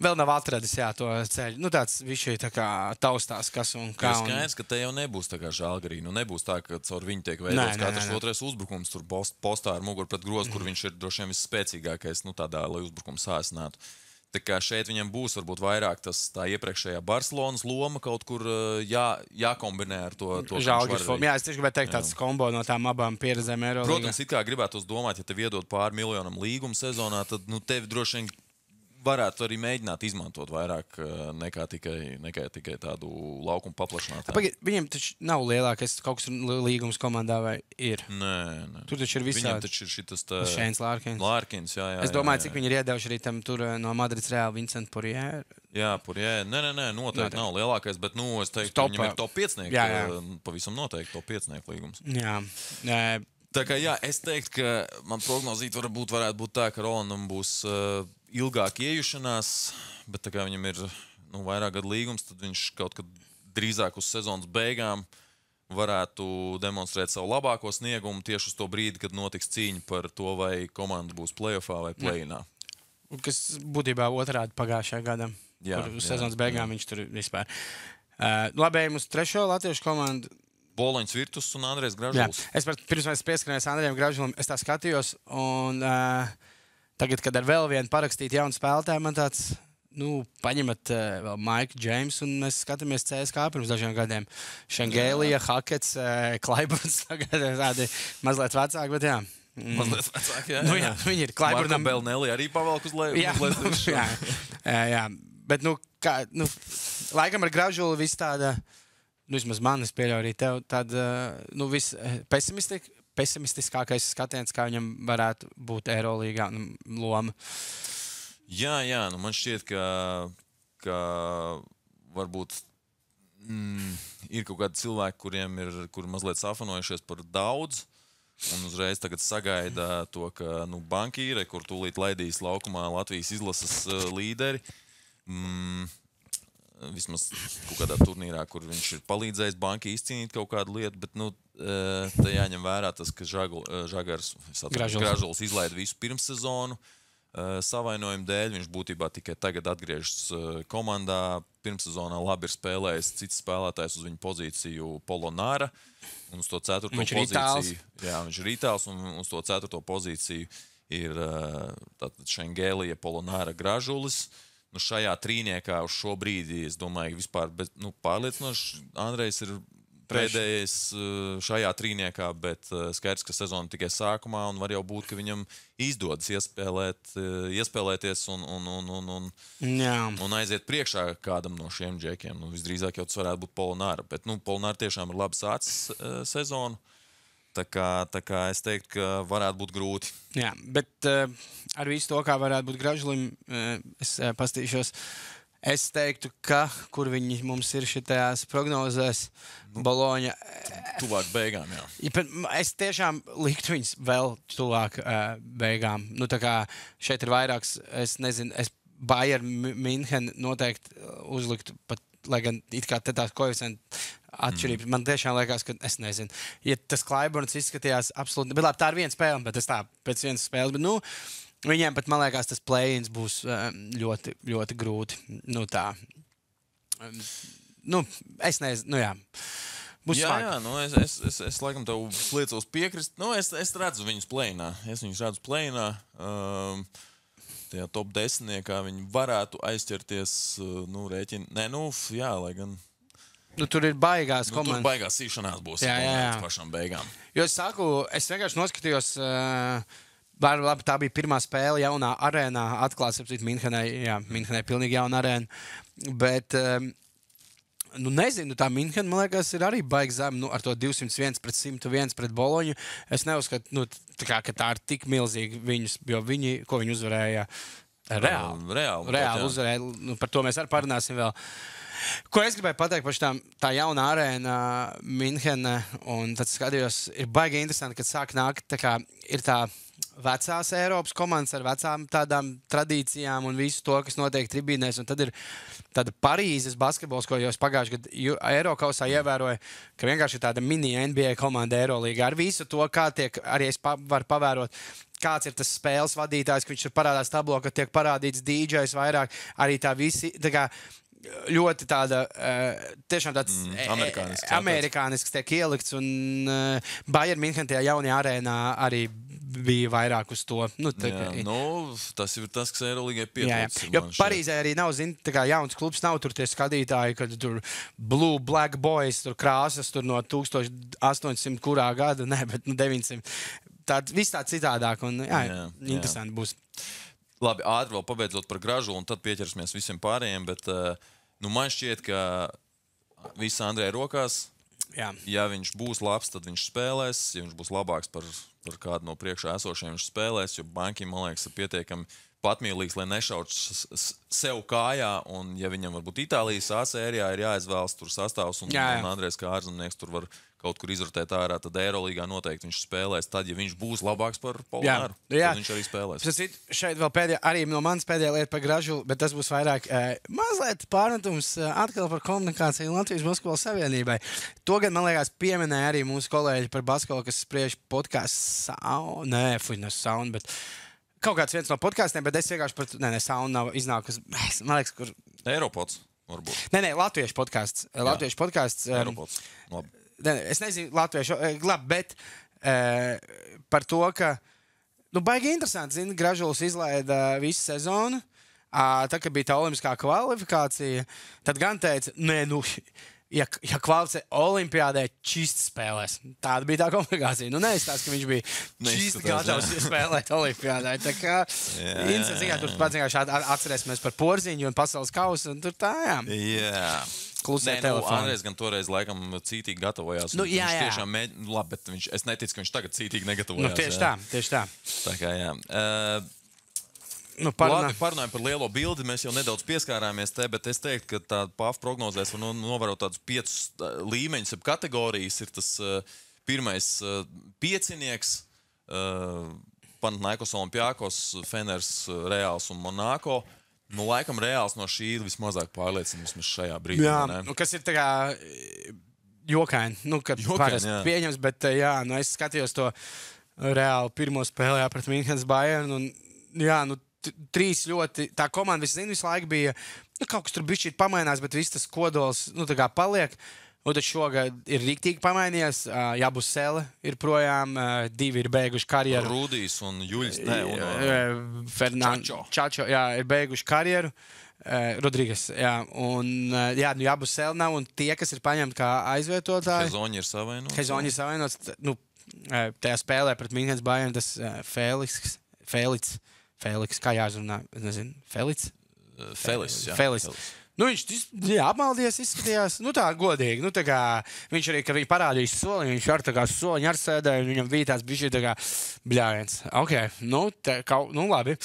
vēl nav atradis, jā, to ceļu. Tāds viņš ir tā kā taustās, kas un kā. Skaidrs, ka te jau nebūs tā kā Žalgirī. Nebūs tā, ka caur viņu tiek veidots katrs otrais uzbrukums. Tur postā ar muguru pret grozu, kur viņš ir droši vien visspēcīgākais, tādā, lai uzbrukums sāsinātu. Tā kā šeit viņam būs varbūt vairāk tā iepriekšējā Barcelonas loma kaut kur jākombinē ar to Žalgiris formu. Jā, es tieši gribēju teikt tāds kombo no tām abām pieredzēm Eirolīgā. Protams, it kā gribētos domāt, ja tev iedod pār miljonam līgumu sezonā, tad tevi droši vien varētu arī mēģināt izmantot vairāk nekā tikai tādu laukumu paplašinātāju. Viņiem taču nav lielākais kaut kas līgums komandā vai ir? Nē. Tur taču ir visādi. Viņam taču ir šitas Šeins Lārkins, jā. Es domāju, cik viņi ir iedevuši arī tam tur no Madrids Reāli Vincent Poirier. Jā, Poirier. Nē, noteikti nav lielākais, bet, es teiktu, viņam ir top 5. Pavisam noteikti top 5 līgums. Jā. Tā kā, jā, es teiktu, ka man prognozīt varētu būt tā, ka Rolandam būs ilgāk iejušanās, bet tā kā viņam ir vairāk gadu līgums, tad viņš kaut kad drīzāk uz sezonas beigām varētu demonstrēt savu labāko sniegumu tieši uz to brīdi, kad notiks cīņa par to, vai komanda būs play-offā vai play-inā. Kas būtībā otrādi pagājušajā gadā. Uz sezonas beigām viņš tur vispār. Labi, ejam uz trešo latviešu komandu. Boloņs Virtus un Andrejs Gražulis. Pirms mēs pieskarījāmies Andrejam Gražulim, es tā skatījos, un tagad, kad ar vēl vienu parakstīt jaunu spēlētāju, man tāds, paņemat vēl Maiku Džeimsu, un mēs skatāmies CSK pirms dažiem gadiem. Šengēlija, Hakets, Klaiburns, tagad tādi mazliet vecāki, bet jā. Mazliet vecāki, jā. Jā, viņi ir Klaiburnam. Marko Belnelli arī pavelk uz leju. Jā. Bet, laikam ar Gražuli viss tāda, vismaz manis pieļauj arī tev, tāda, pesimistiskākais skatiens, kā viņam varētu būt Eirolīgā loma. Jā, man šķiet, ka varbūt ir kaut kādi cilvēki, kuri mazliet safanojušies par daudz, un uzreiz tagad sagaida to, ka bankīre, kur tūlīt laidīs laukumā Latvijas izlases līderi, vismaz kaut kādā turnīrā, kur viņš ir palīdzējis bankai izcīnīt kaut kādu lietu, bet te jāņem vērā tas, ka Gražulis izlaida visu pirmssezonu savainojumu dēļ. Viņš būtībā tikai tagad atgriežas komandā. Pirmssezonā labi ir spēlējis cits spēlētājs uz viņu pozīciju Polonara, un uz to 4. pozīciju. Jā, viņš ir itāls, un uz to 4. pozīciju ir Šengēlija, Polonara, Gražulis. Šajā trīniekā uz šo brīdi, es domāju, vispār pārliecinoši Andrejs ir pēdējais šajā trīniekā, bet skaidrs, ka sezona tikai sākumā, un var jau būt, ka viņam izdodas iespēlēties un aiziet priekšā kādam no šiem džekiem. Visdrīzāk jau tas varētu būt Polonara, bet Polonara tiešām ir labi sācis sezonu. Tā kā es teiktu, ka varētu būt grūti. Jā, bet ar visu to, kā varētu būt Gražulim, es pastīšos. Es teiktu, ka, kur viņi mums ir šitās prognozēs, Boloņa. Tuvāk beigām, jā. Es tiešām liktu viņus vēl tuvāk beigām. Tā kā šeit ir vairāks, es nezinu, Bayern München noteikti uzliktu pat, lai gan it kā te tās koeficienti atšķirība. Man tiešām liekas, ka es nezinu. Ja tas Klaiburns izskatījās absolūti. Bet labi, tā ir viena spēle, bet es tā pēc vienas spēles. Bet, nu, viņiem pat, man liekas, tas play-ins būs ļoti, ļoti grūti. Nu, tā. Nu, es nezinu, nu jā. Būs jā, smagi. jā, nu es laikam tev liecos piekrist. Nu, es redzu viņus play-inā. Es viņus redzu play-inā. Tajā top 10, kā viņi varētu aizķerties, nu, rēķini. Nē, nu, jā, lai gan. Nu, tur ir baigās komandas. Tur baigās sīšanās būs. Jā. Pašām beigām. Jo es saku, es vienkārši noskatījos, labi, tā bija pirmā spēle jaunā arēnā, atklāts, apcīt Minhenai pilnīgi jauna arēna, bet, nu, nezinu, tā Minhena, man liekas, ir arī baigi zem, nu, ar to 201 pret 101 pret Boloņu. Es neuzskatu, nu, ka tā ir tik milzīgi viņus, jo ko viņi uzvarēja reāli uzvarēja. Nu, par to mēs arī parunāsim vēl. Ko es gribēju pateikt par tā jaunā arēna Minhena, un tad skatījos, ir baigi interesanti, kad sāk nākt, tā kā ir tā vecās Eiropas komandas ar vecām tādām tradīcijām un visu to, kas notiek tribīnēs, un tad ir tāda Parīzes basketbols, ko jau es pagājuši gadu Eirokausā ievēroju, ka vienkārši ir tāda mini NBA komanda Eirolīgā ar visu to, kā tiek, arī es varu pavērot, kāds ir tas spēles vadītājs, ka viņš ir parādās tablo, ka tiek parādīts DJs vairāk, arī tā visi, tā kā ļoti tāda, tiešām tāds amerikānisks tiek ielikts, un Bayern München tajā jaunajā arēnā arī bija vairāk uz to. Nu, tas ir tas, kas Eirolīgai pietrūkst. Jo Parīzē arī nav, tā kā jauns klubs, nav tur tie skatītāji, kad tur Blue, Black Boys, tur krāsas, tur no 1800 kurā gada, ne, bet 900. Viss tā citādāk, un interesanti būs. Labi, ātri vēl pabeidzot par Gražu, un tad pieķersimies visiem pārējiem, bet man šķiet, ka viss Andrejai rokās. Jā. Ja viņš būs labs, tad viņš spēlēs. Ja viņš būs labāks par kādu no priekšā esošiem, viņš spēlēs, jo Bankim, man liekas, ir pietiekami patmīlīgs, lai nešautu sev kājā, un ja viņam varbūt Itālijas A sērijā ir jāizvēlas tur sastāvs, un Andrejs kā ārzemnieks tur var kaut kur izrotēt ārā, tad Eirolīgā noteikti viņš spēlēs. Tad, ja viņš būs labāks par Polināru, tad viņš arī spēlēs. Šeit vēl arī no manas pēdējā lieta par Gražu, bet tas būs vairāk mazliet pārmetums atkal par komunikāciju Latvijas Basketbola Savienībai. To gan, man liekas, pieminēja arī mūsu kolēģi par basketbolu, kas spriež podcasts Sound, bet kaut kāds viens no podkastiem, bet es vienkārši par Sound nav iznākus. Man liekas, kur Eiropods, varbūt. Nē, latviešu podcasts. Latviešu podcasts. Eiropods. Labi. Es nezinu, latviešu, bet par to, ka, baigi interesanti, zini, Gražulis izlaida visu sezonu. Tā, kad bija tā olimpiskā kvalifikācija, tad gan teica, ja kvalificē olimpiādē, čisti spēlēs. Tāda bija tā komunikācija. Neizstāst, ka viņš bija čisti gatavs spēlēt olimpiādē. Tā kā, tur pats vienkārši atcerēsimies par Porziņu un pasaules kausu, un tur tā, jā. Klusē telefonu. Andrejs gan toreiz laikam cītīgi gatavojās. Jā. Viņš tiešām labi, bet es neticu, ka viņš tagad cītīgi negatavojās. Tieši tā. Tā kā, jā. Parunājam par lielo bildi, mēs jau nedaudz pieskārāmies te, bet es teiktu, ka tā PAF prognozēs var novērot tādus 5 līmeņus, kategorijas. Ir tas pirmais piecinieks, Panathinaikos, Olimpiakos, Feners, Reāls un Monako. Laikam Reāls no šī ir vismazāk pārliecina vismaz šajā brīdī. Jā, kas ir tā kā jokaini, kad pārējais pieņems, bet es skatījos to Reāli pirmo spēlē pret Minhenes Bayern, un 3 ļoti, tā komanda visu laiku bija, kaut kas tur bišķīt pamainās, bet viss tas kodols, tā kā paliek. Un tad šogad ir riktīgi pamainījies. Jabusele ir projām, 2 ir beiguši karjeru. Rudijs un Juļs. Čačo, ir beiguši karjeru. Rodrīgas, jā. Un Jabusele nav, un tie, kas ir paņemti kā aizvietotāji. Hezoņi ir savainots. Hezoņi ir savainots. Tajā spēlē pret Minhenes Bayern tas Feliks, kā jāzrunā, es nezinu, Felis. Viņš apmaldies, izskatījās, tā godīgi. Tā kā viņš arī, kad viņi parādīs soli, viņš ar tā kā soliņu ar sēdēju, un viņam bija tās bišķi tā kā bļāviens. Ok, labi.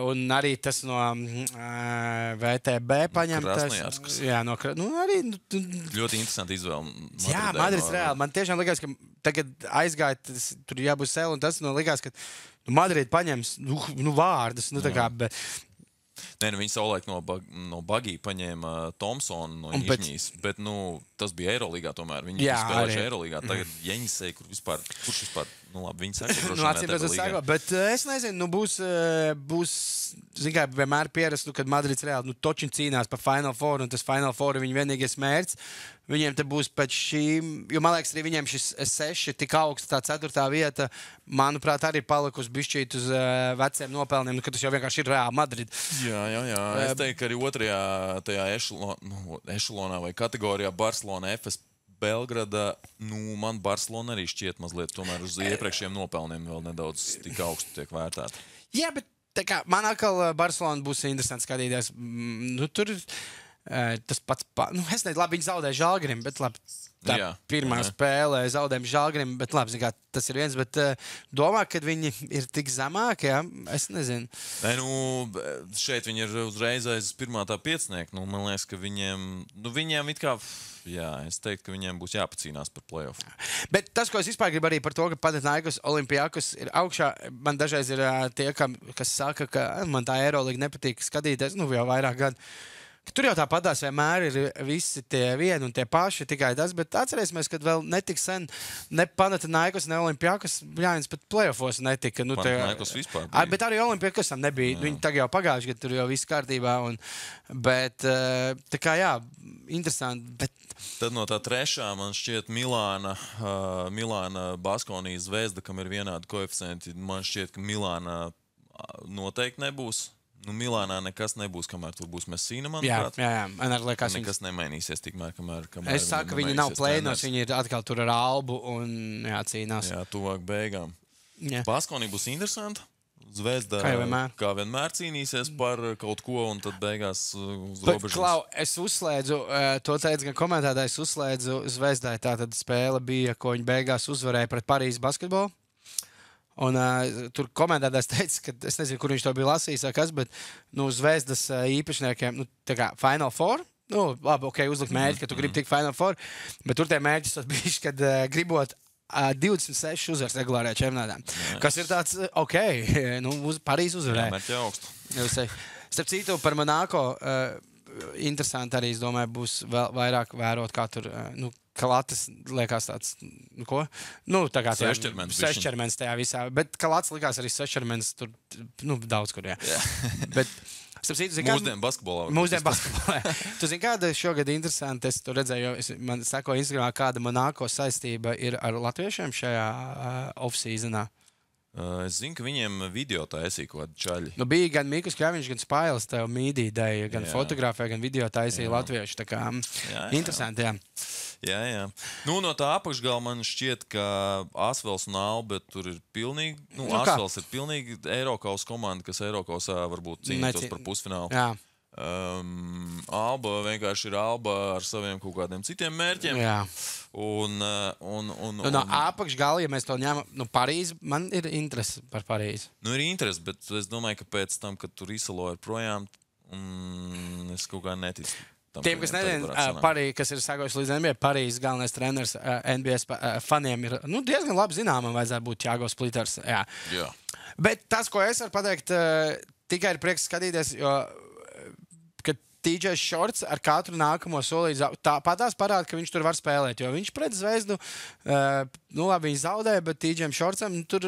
Un arī tas no VTB paņemtas. Krasnojarskas. Jā, arī. Ļoti interesanti izvēle. Jā, Madrids Reāli. Man tiešām likās, ka tagad aizgāja, tur jābūt sēl, un tas likās, ka Madrid paņems, vārdus, tā kā, bet Nē, viņi savulaik no Bagī paņēma Thompsonu no Nižņīs, bet tas bija Eirolīgā tomēr. Viņi spēlējuši Eirolīgā. Tagad Jeņisei, kurš vispār, labi, viņi seko. Seko, bet es nezinu, būs, zin kā, vienmēr pierastu, kad Madrids reāli, točin cīnās par Final Four, un tas Final Four ir viņa vienīgais mērķis. Viņiem te būs pēc šīm, jo man liekas, arī viņiem šis 6 tik augsts, tā 4. vieta, manuprāt, arī palikusi bišķīt uz veciem nopelniem, ka tas jau vienkārši ir reāli Madrid. Jā. Es teiktu, ka arī otrajā tajā ešelonā vai kategorijā Barcelona, FS Belgrada, man Barcelona arī šķiet mazliet tomēr uz iepriekšējiem nopelniem vēl nedaudz tik augstu tiek vērtēta. Jā, bet tā kā man atkal Barcelona būs interesanti skatīties. Tur tas pats, es nezinu, labi, viņi zaudēja Žalgirim, bet labi, tā pirmā spēlē zaudējumi Žalgirim, bet labi, kā, tas ir viens, bet domā, ka viņi ir tik zemāki, es nezinu. Šeit viņi ir uzreiz aiz pirmā tā piecnieka, man liekas, ka viņiem it kā, es teiktu, ka viņiem būs jāpacīnās par playoff. Bet tas, ko es vispār gribu arī par to, ka Panathinaikos Olimpiakos ir augšā, man dažreiz ir tie, kas saka, ka man tā Eirolīga nepatīk skatīties, jau vairāk gadu. Tur jau tāpatās vienmēr ir visi tie vieni un tie paši, tikai tas, bet atcerēsimies, ka vēl netik sen ne Panathinaikos, ne Olimpiakos, jāviens pat playoffos netika. Panathinaikos vispār bija. Bet arī Olimpiakosam nebija. Viņi tagad jau pagājuši, ka tur jau viss kārtībā. Bet tā kā interesanti. Bet... Tad no tā trešā man šķiet Milāna Baskonijas Zvezda, kam ir vienādi koeficienti. Man šķiet, ka Milāna noteikti nebūs. Milānā nekas nebūs, kamēr tur būs Messina, manuprāt. Jā. Nekas nemainīsies tikmēr, kamēr es saku, viņi nav plēnos, viņi ir atkal tur ar Albu un cīnās. Jā, tuvāk beigām. Baskonija būs interesanta. Zvezda, kā vienmēr cīnīsies par kaut ko, un tad beigās uz robežas. Klau, es uzslēdzu, to teica gan komentētājs, uzslēdzu Zvezdai. Tātad spēle bija, ko viņi beigās uzvarēja pret Parīzes basketbolu. Un tur komentētājs teica, ka es nezinu, kur viņš to bija lasījis, kas, bet Zvezdas īpašniekiem, tā kā Final Four, labi, ok, uzlikt mērķi, ka tu gribi tikt Final Four, bet tur tie mērķis tas bija, kad gribot 26 uzvaras regulārajā čempionātā. Kas ir tāds, ok, Parīzes uzvarēja. Jā, mērķi augstu. Starp citu, par Monako, interesanti arī, es domāju, būs vēl vairāk vērot, kā tur, Kalatas liekas tāds, ko? Tā kā sešķermens tajā visā, bet Kalats likās arī sešķermens tur, daudz kur, jā. Bet, Mūsdienu basketbolā. Tu zini, kāda šogad interesanti, es to redzēju, man sako Instagramā, kāda Monako saistība ir ar latviešiem šajā off-seasonā. Es zinu, ka viņiem video taisīja kaut kādi čaļi. Bija gan Mikus Kļaviņš, gan Spailes tev mīdīdēja, gan fotografē, gan video taisīja latvieši. Tā kā interesanti, jā. Jā. No tā apakšgala man šķiet, ka Asvels un Alba tur ir pilnīgi, Asvels ir pilnīgi Eirokaus komanda, kas Eirokausā varbūt cīnītos par pusfinālu. Jā. Alba vienkārši ir Alba ar saviem kaut kādiem citiem mērķiem. Jā. No apakšgala, ja mēs to ņemam, Parīzi, man ir interese par Parīzi. Ir interese, bet es domāju, ka pēc tam, kad tur izsaloja projām, es kaut kā neticu. Tiem, kas nezina, kas ir sakojuši līdz NBA, Parīzes galvenais treneris NBA faniem ir diezgan labi zināmam, vajadzētu būt Thiago Splitters. Jā. Bet tas, ko es varu pateikt, tikai ir prieks skatīties, jo TJ Shorts ar katru nākamo solīti tāpatās parāda, ka viņš tur var spēlēt. Jo viņš pret Zvezdu, labi, viņi zaudēja, bet TJ Shortsam tur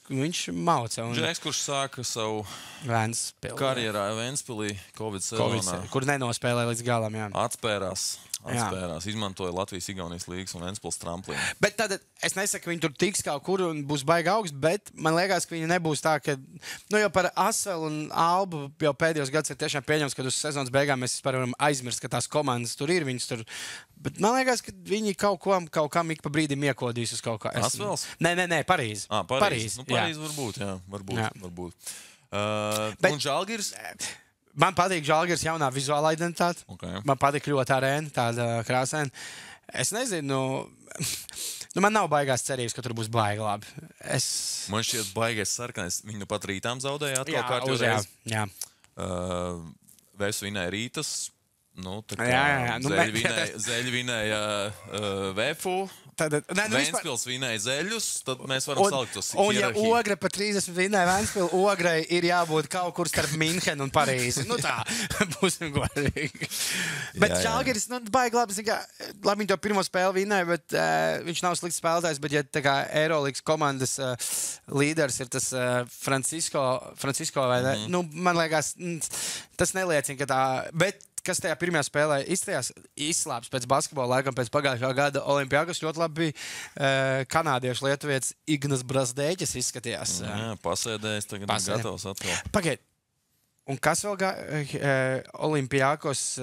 viņš mauca. Džeks, kurš sāka savu karjerā Ventspilī Covid sezonā. Kur nenospēlēja līdz galam, jā. Atspērās, izmantoja Latvijas-Igaunijas līgas un Ventspils tramplīnu. Bet tad es nesaku, ka viņi tur tiks kaut kur un būs baigi augsts, bet man liekas, ka viņi nebūs tā, ka, jau par Asvelu un Albu jau pēdējos gads ir tiešām pieņems, kad uz sezonas beigām mēs varam aizmirst, ka tās komandas tur ir, viņas tur. Bet man liekas, ka viņi kaut kam ik pa brīdim iekodīs uz kaut kā. Asvels? Nē, Parīze. Parīze varbūt, jā, varbūt. Un Žalgiris? Man patīk Žalgiris jaunā vizuālā identitāte. Okay. Man patīk ļoti arēna, tāda krāsaina. Es nezinu, man nav baigās cerības, ka tur būs baigi labi. Man šķiet baigais sarkanais. Viņi pat rītām zaudēja atkal kārtīgi reizi. Jā. Vēs vinēja rītas. Nu, tā Jā. Zeļi vinēja Vēfu. Ventspils vinēja Zeļus, tad mēs varam salikt tos un ja hierarhiju. Ogre pa 30 vinēja Ventspilu, Ograi ir jābūt kaut kur starp Minhenu un Parīzi. Nu tā, būsim godīgi. Bet Žalgiris, baigi labi, labi viņi to pirmo spēli vinēja, bet viņš nav slikts spēlētājs, bet ja tā kā Eirolīgas komandas līderis ir tas Francisco vai ne, nu, man liekas, tas neliecina, ka tā, bet kas tajā pirmajā spēlē izslāps pēc basketbola laikam, pēc pagājušā gada Olimpiakos ļoti labi kanādiešu lietuvietis Ignas Brazdēķis izskatījās. Jā, pasēdējis, tagad ir gatavs atkal. Pagaid, un kas vēl Olimpiakosos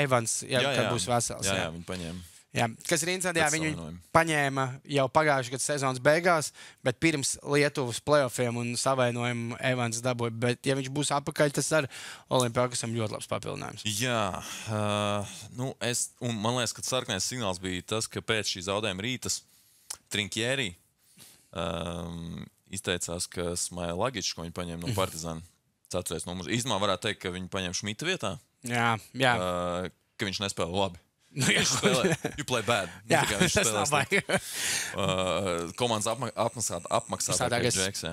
Evans, kad būs vesels? Jā, viņi paņēma. Jā, kas ir interesanti, viņi paņēma jau pagājušā gada sezonas beigās, bet pirms Lietuvas play-offiem un savainojumu Evans dabūja. Bet, ja viņš būs apakaļ, tas ar Olimpiakosam ļoti labs papildinājums. Jā, un man liekas, ka sarkanais signāls bija tas, ka pēc šī zaudējuma Rītas Trinkjērī izteicās, ka Smaila Lagičs, ko viņi paņēma no Partizāna 4. numurs, īstenībā varētu teikt, ka viņi paņēma Šmita vietā. Jā. Ka viņš nespēlē labi. Viņš spēlē, you play bad. Jā, tas nav baigi. Komandas apmaksātākais džeks.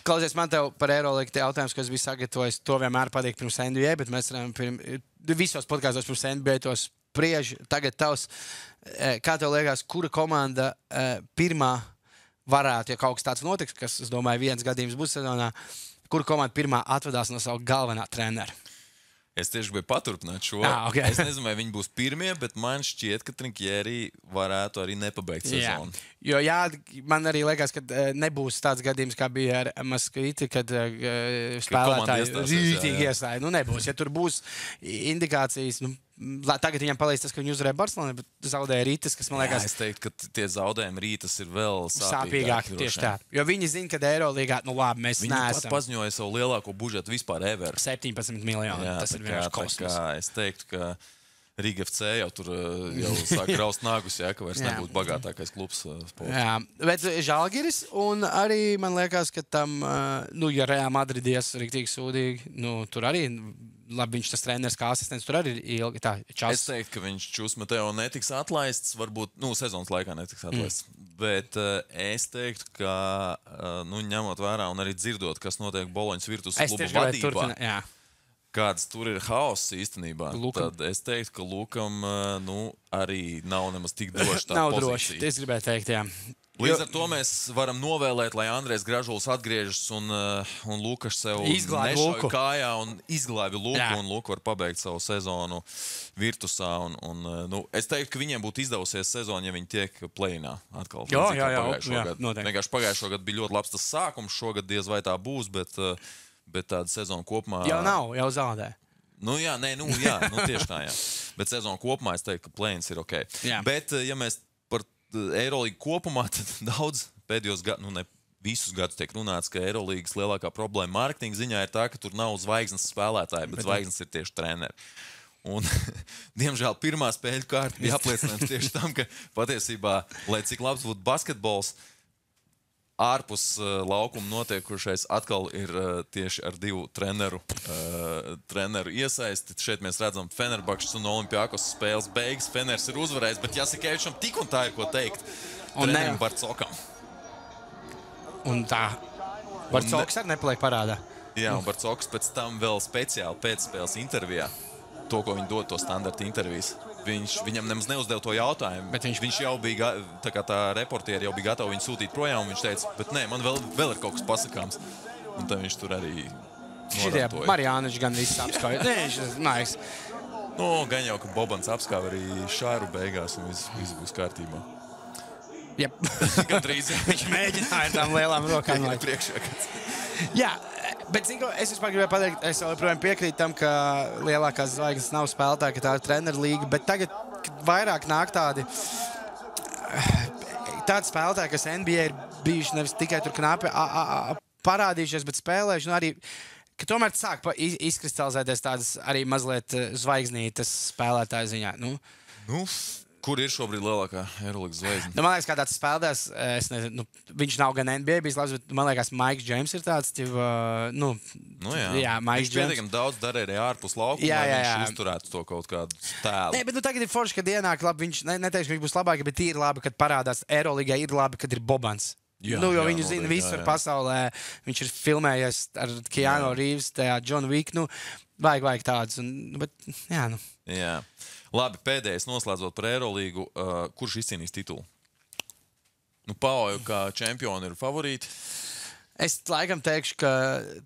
Klausies, man tev par Eirolīgu te jautājums, ko es biju sagatavojis, to vienmēr patīk pirms NBA, bet mēs visos podkāstos pirms NBA to spriež. Tagad tavs, kā tev liekas, kura komanda pirmā varētu, ja kaut kas tāds notiks, kas, es domāju, viens gadījums būs sezonā, kura komanda pirmā atvedās no savu galvenā trenera? Es tieši gribēju paturpināt šo. Okay. Es nezinu, vai viņi būs pirmie, bet man šķiet, ka Trinkjērī varētu arī nepabeigt sezonu. Jo man arī liekas, ka nebūs tāds gadījums, kā bija ar Maskvīti, kad spēlētāji rītīgi iestāja. Nu, nebūs. Ja tur būs indikācijas, tagad viņam palīdz tas, ka viņi uzvarēja Barcelonu, bet zaudēja Rītas, kas man liekas... Jā, es teiktu, ka tie zaudējumi Rītas ir vēl sāpīgāki. Tieši tā. Jo viņi zina, ka Eirolīgā, labi, mēs neesam. Viņi paziņoja savu lielāko budžetu vispār ever. 17 miljoni. Tas ir vienkārši kosmos. Es teiktu, ka Riga FC jau tur sāk graust nāgus, ka vairs nebūtu bagātākais klubs. Jā, bet Žalgiris, un arī man liekas, ka tam, ja Real Madridies riktīgi sūdīgi, tur arī, labi, viņš tas treneris kā asistents, tur arī ir ilgi tā čas. Es teiktu, ka viņš Čusmateo netiks atlaists, varbūt, sezonas laikā netiks atlaists. Bet es teiktu, ka, ņemot vērā un arī dzirdot, kas notiek Boloņas Virtus kluba vadībā, kāds tur ir haoss īstenībā, tad es teiktu, ka Lukam arī nav nemaz tik droši tā nav pozīcija. Droši, es gribēju teikt, jā. Līdz ar to mēs varam novēlēt, lai Andrejs Gražuls atgriežas un Lukas sev nešauj kājā un izglābi Luku, un Luka var pabeigt savu sezonu Virtusā. Es teiktu, ka viņiem būtu izdevusies sezonu, ja viņi tiek play-inā atkal. Jā, vienkārši pagājušo gadu bija ļoti labs tas sākums, šogad diez vai tā būs, bet tāda sezona kopumā... Jau nav, jau zaudē. Tieši tā, jā. Bet sezona kopumā es teiktu, ka play-ins ir ok. Jā. Bet, ja mēs par Eirolīgu kopumā, tad daudz pēdējos gadus, ne visus gadus tiek runāts, ka Eirolīgas lielākā problēma mārketinga ziņā ir tā, ka tur nav zvaigznes spēlētāji, bet zvaigznes ir tieši treneri. Un, diemžēl, pirmā spēļu kārta bija apliecinājums tieši tam, ka patiesībā, lai cik labs būtu basketbols, ārpus laukuma notiekušais atkal ir tieši ar divu treneru iesaisti. Šeit mēs redzam Fenerbahčes un Olimpiakos spēles beigas. Feners ir uzvarējis, bet Jasikevičam tik un tā ir ko teikt. Trenerim Barcokam. Un tā. Barcoks arī nepaliek parādā. Jā, un Barcoks pēc tam vēl speciāli pēcspēles intervijā, to, ko viņi dod, to standarta intervijas. Viņam nemaz neuzdeva to jautājumu. Bet viņš jau bija, tā reportieri jau bija gatavi viņu sūtīt projām, un viņš teica, bet nē, man vēl ir kaut kas pasakāms. Un tad viņš tur arī šitie Marijāniši gan viss apskauja. Gan jau, ka Bobans apskauja arī Šāru beigās, un viss būs kārtībā. Jep. Gandrīz. Viņš mēģināja tām lielām rokām. Jā. Bet, es vispār gribēju pateikt, es joprojām piekrītu tam, ka lielākās zvaigznes nav spēlētāji, ka tā ir treneru līga, bet tagad vairāk nāk tādi spēlētāji, kas NBA ir bijuši nevis tikai tur knapi parādījušies, bet spēlējuši, arī, ka tomēr sāk izkristalizēties tādas arī mazliet zvaigznītas spēlētāju ziņā. Kur ir šobrīd lielākā Eirolandes zvaigzne? Man liekas, kā tāds spēlētājs, es nezinu, viņš nav gan NBA bijis labs, bet man liekas, Maiks Džeims ir tāds, jā, Maiks viņš Džeims. pietiekami daudz darīja arī ārpus laukuma, lai viņš uzturētu to kaut kādu tēlu. Nē, bet tagad ir forši, kad ienāk labi, viņš neteikšu, ka viņš būs labāk, bet ir labi, kad parādās Eiroligā, ir labi, kad ir Bobans. Jā, jo jā, viņu zina visur pasaulē. Viņš ir filmējies ar Keanu Reeves, tajā John Wick. Vajag tādus. Jā. Labi, pēdējais noslēdzot par Eirolīgu. Kurš izcīnīs titulu? Pau kā čempioni ir favorīti. Es laikam teikšu, ka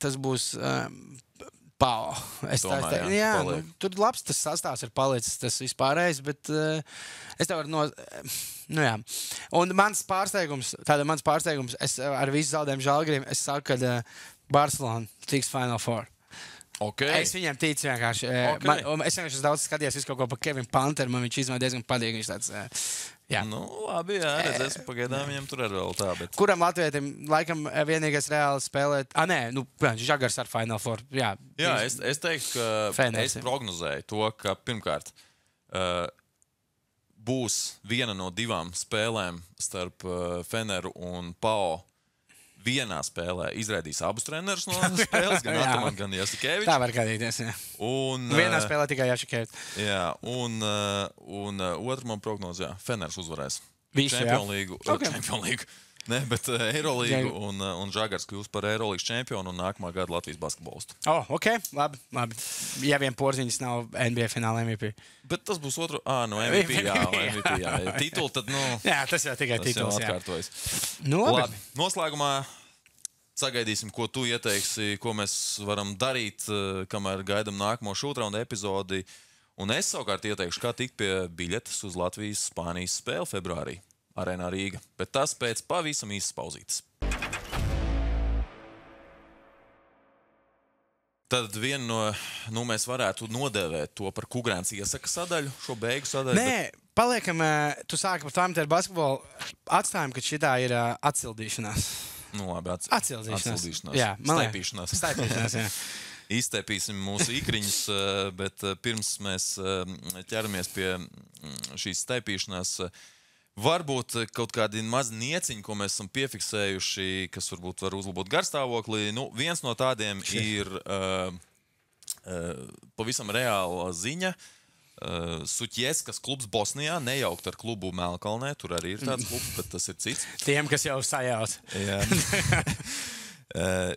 tas būs Pau. Tur labs tas sastāvs ir palicis, tas vispārējais, bet es tev varu Un mans pārsteigums, es ar visu zaudējumu Žalgirim, es saku, ka Barcelona tiks Final Four. Okay. Es viņiem ticu vienkārši. Es vienkārši daudz skatījos visu kaut ko par Kevinu Panteru. Man viņš izmēr diezgan patīk. Viņš tāds, labi, redzēsim pagaidām viņam tur arī vēl tā. Bet... Kuram latvietim laikam vienīgais reāli spēlēt? Žagars ar Final Four. Jā, es teiktu, ka es prognozēju to, ka pirmkārt būs viena no divām spēlēm starp Feneru un Pau. Vienā spēlē izraidīs abus trenerus no spēles, gan Ataman, gan Jasikevičs. Tā var gadīties, jā. Vienā spēlē tikai Jasikevičs. Jā, un otra man prognoze, Feners uzvarēs. Visu, Champions League. Ne, bet Eirolīgu un Žagars kļūs par Eirolīgas čempionu un nākamā gada Latvijas basketbolistu. Labi. Ja vien Porziņš nav NBA fināla MVP. Bet tas būs MVP, jā. Titulu tad, Jā, tas jau tikai tituls, jā. Atkārtojas. Labi. Noslēgumā sagaidīsim, ko tu ieteiksi, ko mēs varam darīt, kamēr gaidam nākamo šūtraunda epizodi. Un es savukārt ieteikšu, kā tikt pie biļetes uz Latvijas-Spānijas spēli februārī. Arēnā Rīga, bet tas pēc pavisam īsas pauzītes. Tad vienu no, mēs varētu nodēvēt to par Kugrēns iesaka sadaļu, šo beigu sadaļu. Nē, paliekam, tu sāki par tām ar basketbolu, atstājam, ka šitā ir atsildīšanās. Labi, atsildīšanās. Jā, Staipīšanās, jā. Izstēpīsim mūsu ikriņus, bet pirms mēs ķeramies pie šīs staipīšanās, varbūt kaut kādi mazi nieciņi, ko mēs esam piefiksējuši, kas varbūt var uzlabot garstāvokli. Viens no tādiem ir pavisam reāla ziņa. Suķieskas klubs Bosnijā, nejaukt ar klubu Melkalnē. Tur arī ir tāds klubs, bet tas ir cits. Tiem, kas jau sajauc. Jā.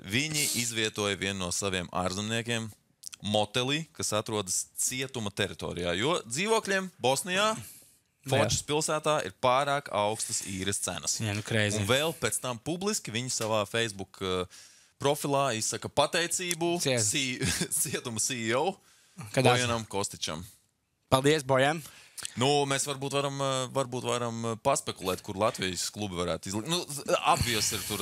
Viņi izvietoja vienu no saviem ārzemniekiem motelī, kas atrodas cietuma teritorijā, jo dzīvokļiem Bosnijā Fočas pilsētā ir pārāk augstas īres cenas. Jā, crazy. Un vēl pēc tam publiski viņi savā Facebook profilā izsaka pateicību cietuma CEO Bojanam Kostičam. Paldies, Bojam! Mēs varbūt varam paspekulēt, kur Latvijas klubi varētu izlikt. Apvies ir tur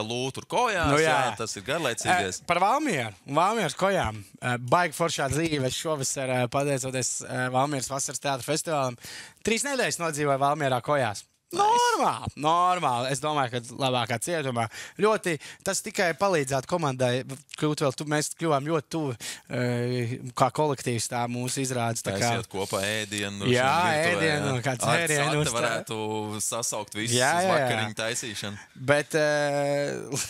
LU, tur kojās, jā, tas ir garlaicīgais. Par Valmieras kojām. Baigi foršā dzīve. Es šovasar, pateicoties Valmieras vasaras teātra festivālam, 3 nedēļas nodzīvoju Valmierā kojās. Normāli. Es domāju, ka labākā cietumā. Ļoti tas tikai palīdzētu komandai kļūt vēl. Mēs kļuvām ļoti tuvi kā kolektīvs tā mūsu izrādes. Taisiet kopā ēdienu. Jā, ēdienu. Kāds ēdienu. Varētu sasaukt visus uz vakariņu taisīšanu. Bet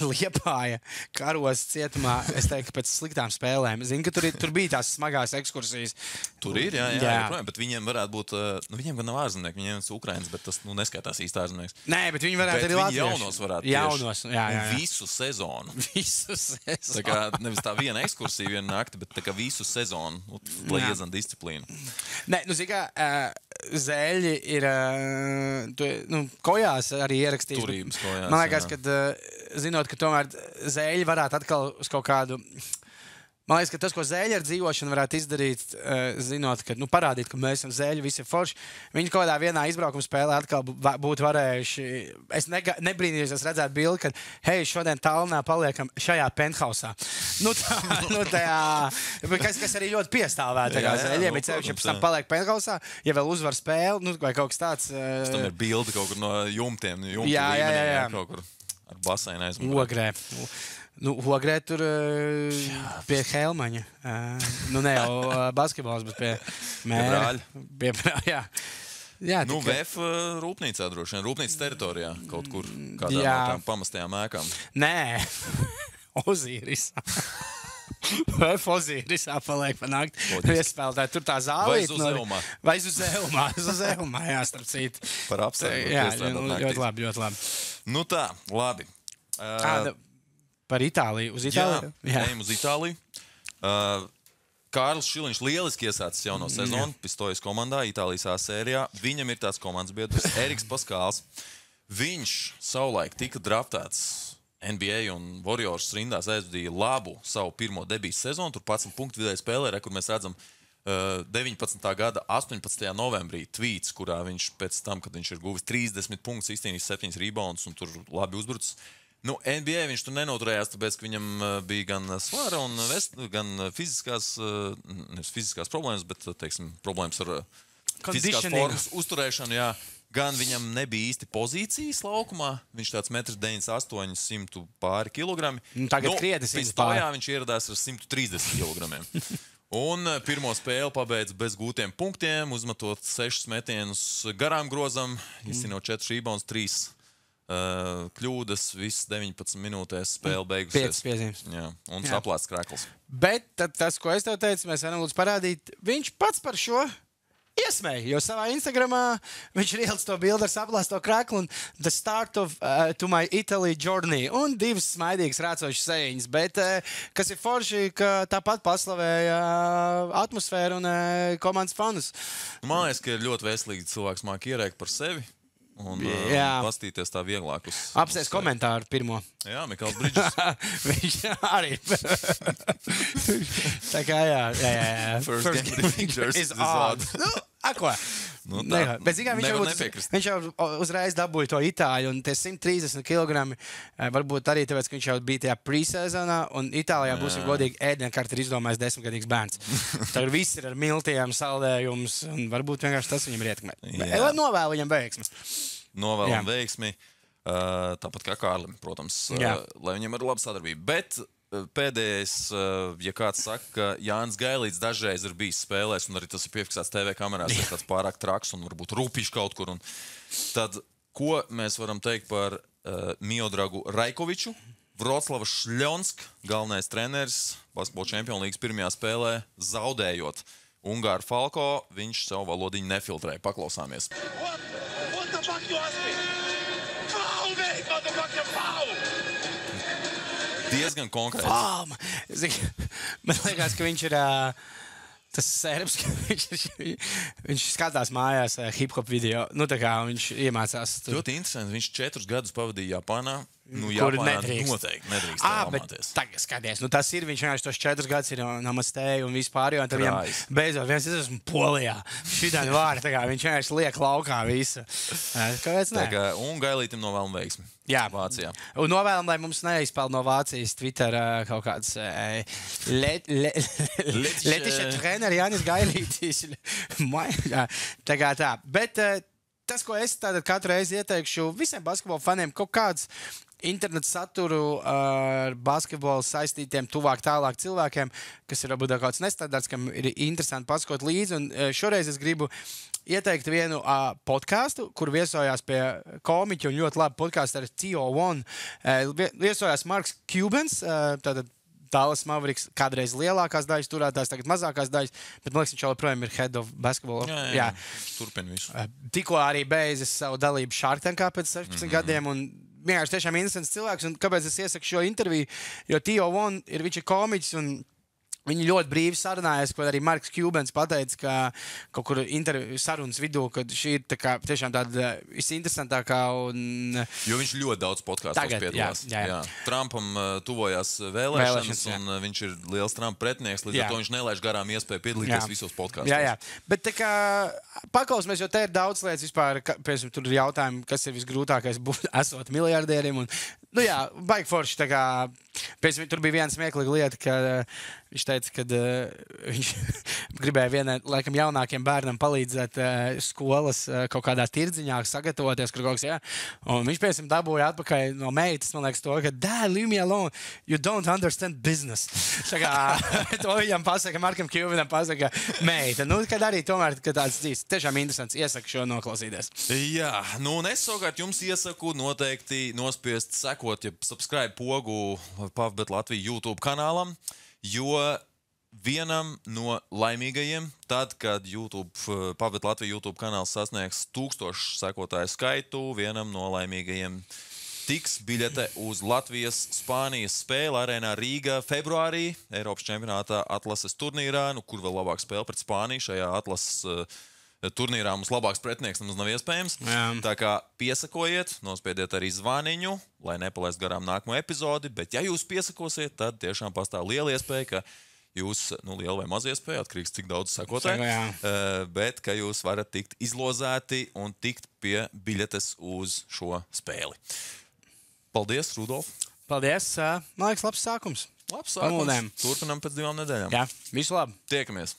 Liepāja Karos cietumā, es teiktu, pēc sliktām spēlēm. Zinu, ka tur bija tās smagās ekskursijas. Tur ir, jā. Bet viņiem varētu būt, viņiem gan nav ārzemnieki, viņiem ir Ukrainas, bet tas neskaitās īsti ārzemnieks. Nē, bet viņi varētu arī latvieši. Jaunos varētu jā. Visu sezonu. Tā kā nevis tā viena ekskursija, viena nakti, bet tā kā visu sezonu, lai iezan disciplīnu. Nē, kā Zēļi ir kojās arī ierakstījis. Turības kojās. Man liekas, ka zinot, ka tomēr Zēļi varētu atkal uz kaut kādu... Man liekas, ka tas, ko Zēļi ar dzīvošanu varētu izdarīt, zinot, ka parādīt, ka mēs esam Zēļi, visi ir forši. Viņi kaut kādā vienā izbraukuma spēlē atkal būtu varējuši. Es nebrīnījos, es redzētu bildi, ka, hei, šodien Tallinā paliekam šajā penthausā. Kas arī ļoti piestāvētu Zēļiem, bet ceļš, ja pēc tam paliek penthausā, ja vēl uzvar spēli, vai kaut kas tāds. Tam ir bildi kaut kur no jumtiem, jā. Kaut kur ar baseinu aizmugurē. Ogrē. Ogrē tur pie Helmaņa. Ne jau basketbols, bet pie mēra. Pie brāļa. Jā, Nu, VF rūpnīcā droši vien, rūpnīcas teritorijā kaut kur, kādā no tām pamastajām ēkām. Nē, Ozīrisā. Vai Ozīrisā paliek pa nakti. Iespēlētāji, tur tā zālīt. Vai uz Eumā. Vai uz Eumā, jā, starp citu. Par apstākļiem. Jā, ļoti labi. Nu tā, labi. Par Itāliju, uz Itāliju? Jā, ejam uz Itāliju. Kārlis Šiliņš lieliski iesācis jauno sezonu, Pistojas komandā, Itālijas A sērijā. Viņam ir tāds komandas biedrs, Eriks Paskāls. Viņš savulaik tika draftēts NBA un Warriors rindās, aizvadīja labu savu pirmo debijas sezonu, tur 11 punktu vidēji spēlē, kur mēs redzam 19. gada 18. novembrī tweets, kurā viņš pēc tam, kad viņš ir guvis 30 punktus, izcīnījis 7 rebounds un tur labi uzbrucis. Nu, NBA viņš tur nenoturējās, tāpēc, ka viņam bija gan svara un gan fiziskās problēmas, bet, teiksim, problēmas ar fiziskās formas uzturēšanu, jā. Gan viņam nebija īsti pozīcijas laukumā, viņš tāds 1,98 m, 100 pāri kilogrami. Tagad krietnes Pistojā viņš ieradās ar 130 kilogramiem. Un pirmo spēli pabeidz bez gūtiem punktiem, uzmetot 6 metienus garām grozam, izcinot 4 rebounds, 3 kļūdas, viss 19 minūtēs spēle beigusies. 5 piezīmes. Jā, un saplāts krēkls. Bet tas, ko es tev teicu, mēs varam lūdzu parādīt, viņš pats par šo iesmēja, jo savā Instagramā viņš ir ielicis to bildi ar saplāsto krēklu un the start of to my Italy journey un 2 smaidīgas rācošas sejiņas, bet kas ir forši, ka tāpat paslavēja atmosfēru un komandas fanus. Man liekas, ka ir ļoti veselīgi cilvēks māk ierēkt par sevi. Un pastīties tā vieglāk uz... Apsties komentāru pirmo. Jā, Mikls Bridges. Viņš arī. Tā kā jā. First game is odd. Ko? Bet viņš jau uzreiz dabūja to Itāļu, un tie 130 kg varbūt arī tāpēc, ka viņš jau bija tajā pre-sezonā, un Itālijā būs godīgi ēdienkārt ir izdomājis 10-gadīgs bērns. Tagad viss ir ar miltiem, saldējums, un varbūt vienkārši tas viņam ir ietekmē. Lai novēlu viņam veiksmi. Novēlam veiksmi, tāpat kā Kārlim, protams, lai viņam ir laba sadarbība. Bet pēdējais, ja kāds saka, ka Jānis Gailīts dažreiz ir bijis spēlēs, un arī tas ir piefiksēts TV kamerās, ir tāds pārāk traks un varbūt rūpīšs kaut kur. Tad, ko mēs varam teikt par Miodragu Rajkoviču? Vroclavas Šļonsk, galvenais treneris, basketbola čempionu līgas pirmajā spēlē, zaudējot Ungāru Falko, viņš savu valodiņu nefiltrēja. Paklausāmies. Diezgan konkrēti. Man liekas, ka viņš ir tas serbs, ka viņš skatās mājās hip-hop video. Nu, tā kā viņš iemācās. Ļoti interesanti. Viņš 4 gadus pavadīja Japānā. Nu, Japānā noteikti nedrīkst lamāties. Tagad skaties, nu tas ir, viņš vienkārši tos 4 gadus ir namastēju un vispār, jo tad viņam beidzot viens es esmu Polijā. Šitā vārda, tā kā viņš vienkārši liek laukā visu. Kāpēc ne? Un Gailītim novēlam veiksmi. Jā. Vācijā. Un novēlam, lai mums neizpēl no Vācijas Twitter kaut kāds Letiša treneri Jānis Gailītis. Tā kā tā. Bet tas, ko es tātad katru reizi ieteikšu visiem basketbola faniem, kaut kāds internetu saturu ar basketbolu saistītiem tuvāk tālāk cilvēkiem, kas ir varbūt kaut kāds nestandarts, kam ir interesanti paskot līdzi. Un šoreiz es gribu ieteikt vienu podkāstu, kur viesojās pie komiķa un ļoti labi podkāstu ar TO1. Viesojās Marks Cubans, tātad Dallas Mavericks kādreiz lielākās daļas turētājs, tagad mazākās daļas, bet man liekas, viņš joprojām ir head of basketball. Jā. Turpin visu. Tikko arī beidzis savu dalību Shark Tankā pēc 16 gadiem un vienkārši tiešām interesants cilvēks. Un kāpēc es iesaku šo interviju? Jo TO1 viņš ir komiķis un viņi ļoti brīvi sarunājas, ko arī Marks Cubans pateica, ka kaut kur sarunas vidū, ka šī ir tā kā, tiešām tāda visinteresantākā. Jo viņš ļoti daudz podkāstos piedalās. Jā. Trumpam tuvojās vēlēšanas un viņš ir liels Trumpa pretinieks, līdz ar to viņš nelaiž garām iespēju piedalīties visos podkāstos. Jā. Bet tā kā paklausīsimies, jo te ir daudz lietas vispār, piemēram, tur ir jautājumi, kas ir visgrūtākais būt esot miljardierim. Un, baigi forši. Tā kā, piemēram, tur bija viena smieklīga lieta, ka Viņš teica, ka viņš gribēja vienai, laikam, jaunākiem bērnam palīdzēt skolas kaut kādā tirdziņā sagatavoties, kur kaut kas, jā. Un viņš, piemēram, dabūja atpakaļ no meitas, man liekas, to, ka, Dad, leave me alone, you don't understand business. Tā kā to viņam pasaka, Markam Kjuvinam pasaka, meita. Nu, kad arī tomēr, ka tāds dzīves, tiešām interesants, iesaku šo noklausīties. Jā, nu un es savukārt jums iesaku noteikti nospiest sekot, ja subscribe pogu PavBet Latvija YouTube kanālam, jo vienam no laimīgajiem, tad, kad PavBet Latvija YouTube kanāls sasniegs 1000 sekotāju skaitu, vienam no laimīgajiem tiks biļete uz Latvijas-Spānijas spēli arēnā Rīgā februārī Eiropas čempionātā atlases turnīrā, kur vēl labāk spēle pret Spāniju šajā atlases turnīrā mums labāks pretinieks nemaz nav iespējams. Jā. Tā kā piesakojiet, nospiediet arī zvaniņu, lai nepalaist garām nākamo epizodi, bet ja jūs piesakosiet, tad tiešām pastāv liela iespēja, ka jūs, liela vai maza iespēja, atkarīgs cik daudz sekotāji, bet ka jūs varat tikt izlozēti un tikt pie biļetes uz šo spēli. Paldies, Rudolf! Paldies! Man liekas, labs sākums. Labs sākums. Turpinām pēc 2 nedēļām. Jā, visu labu! Tiekamies!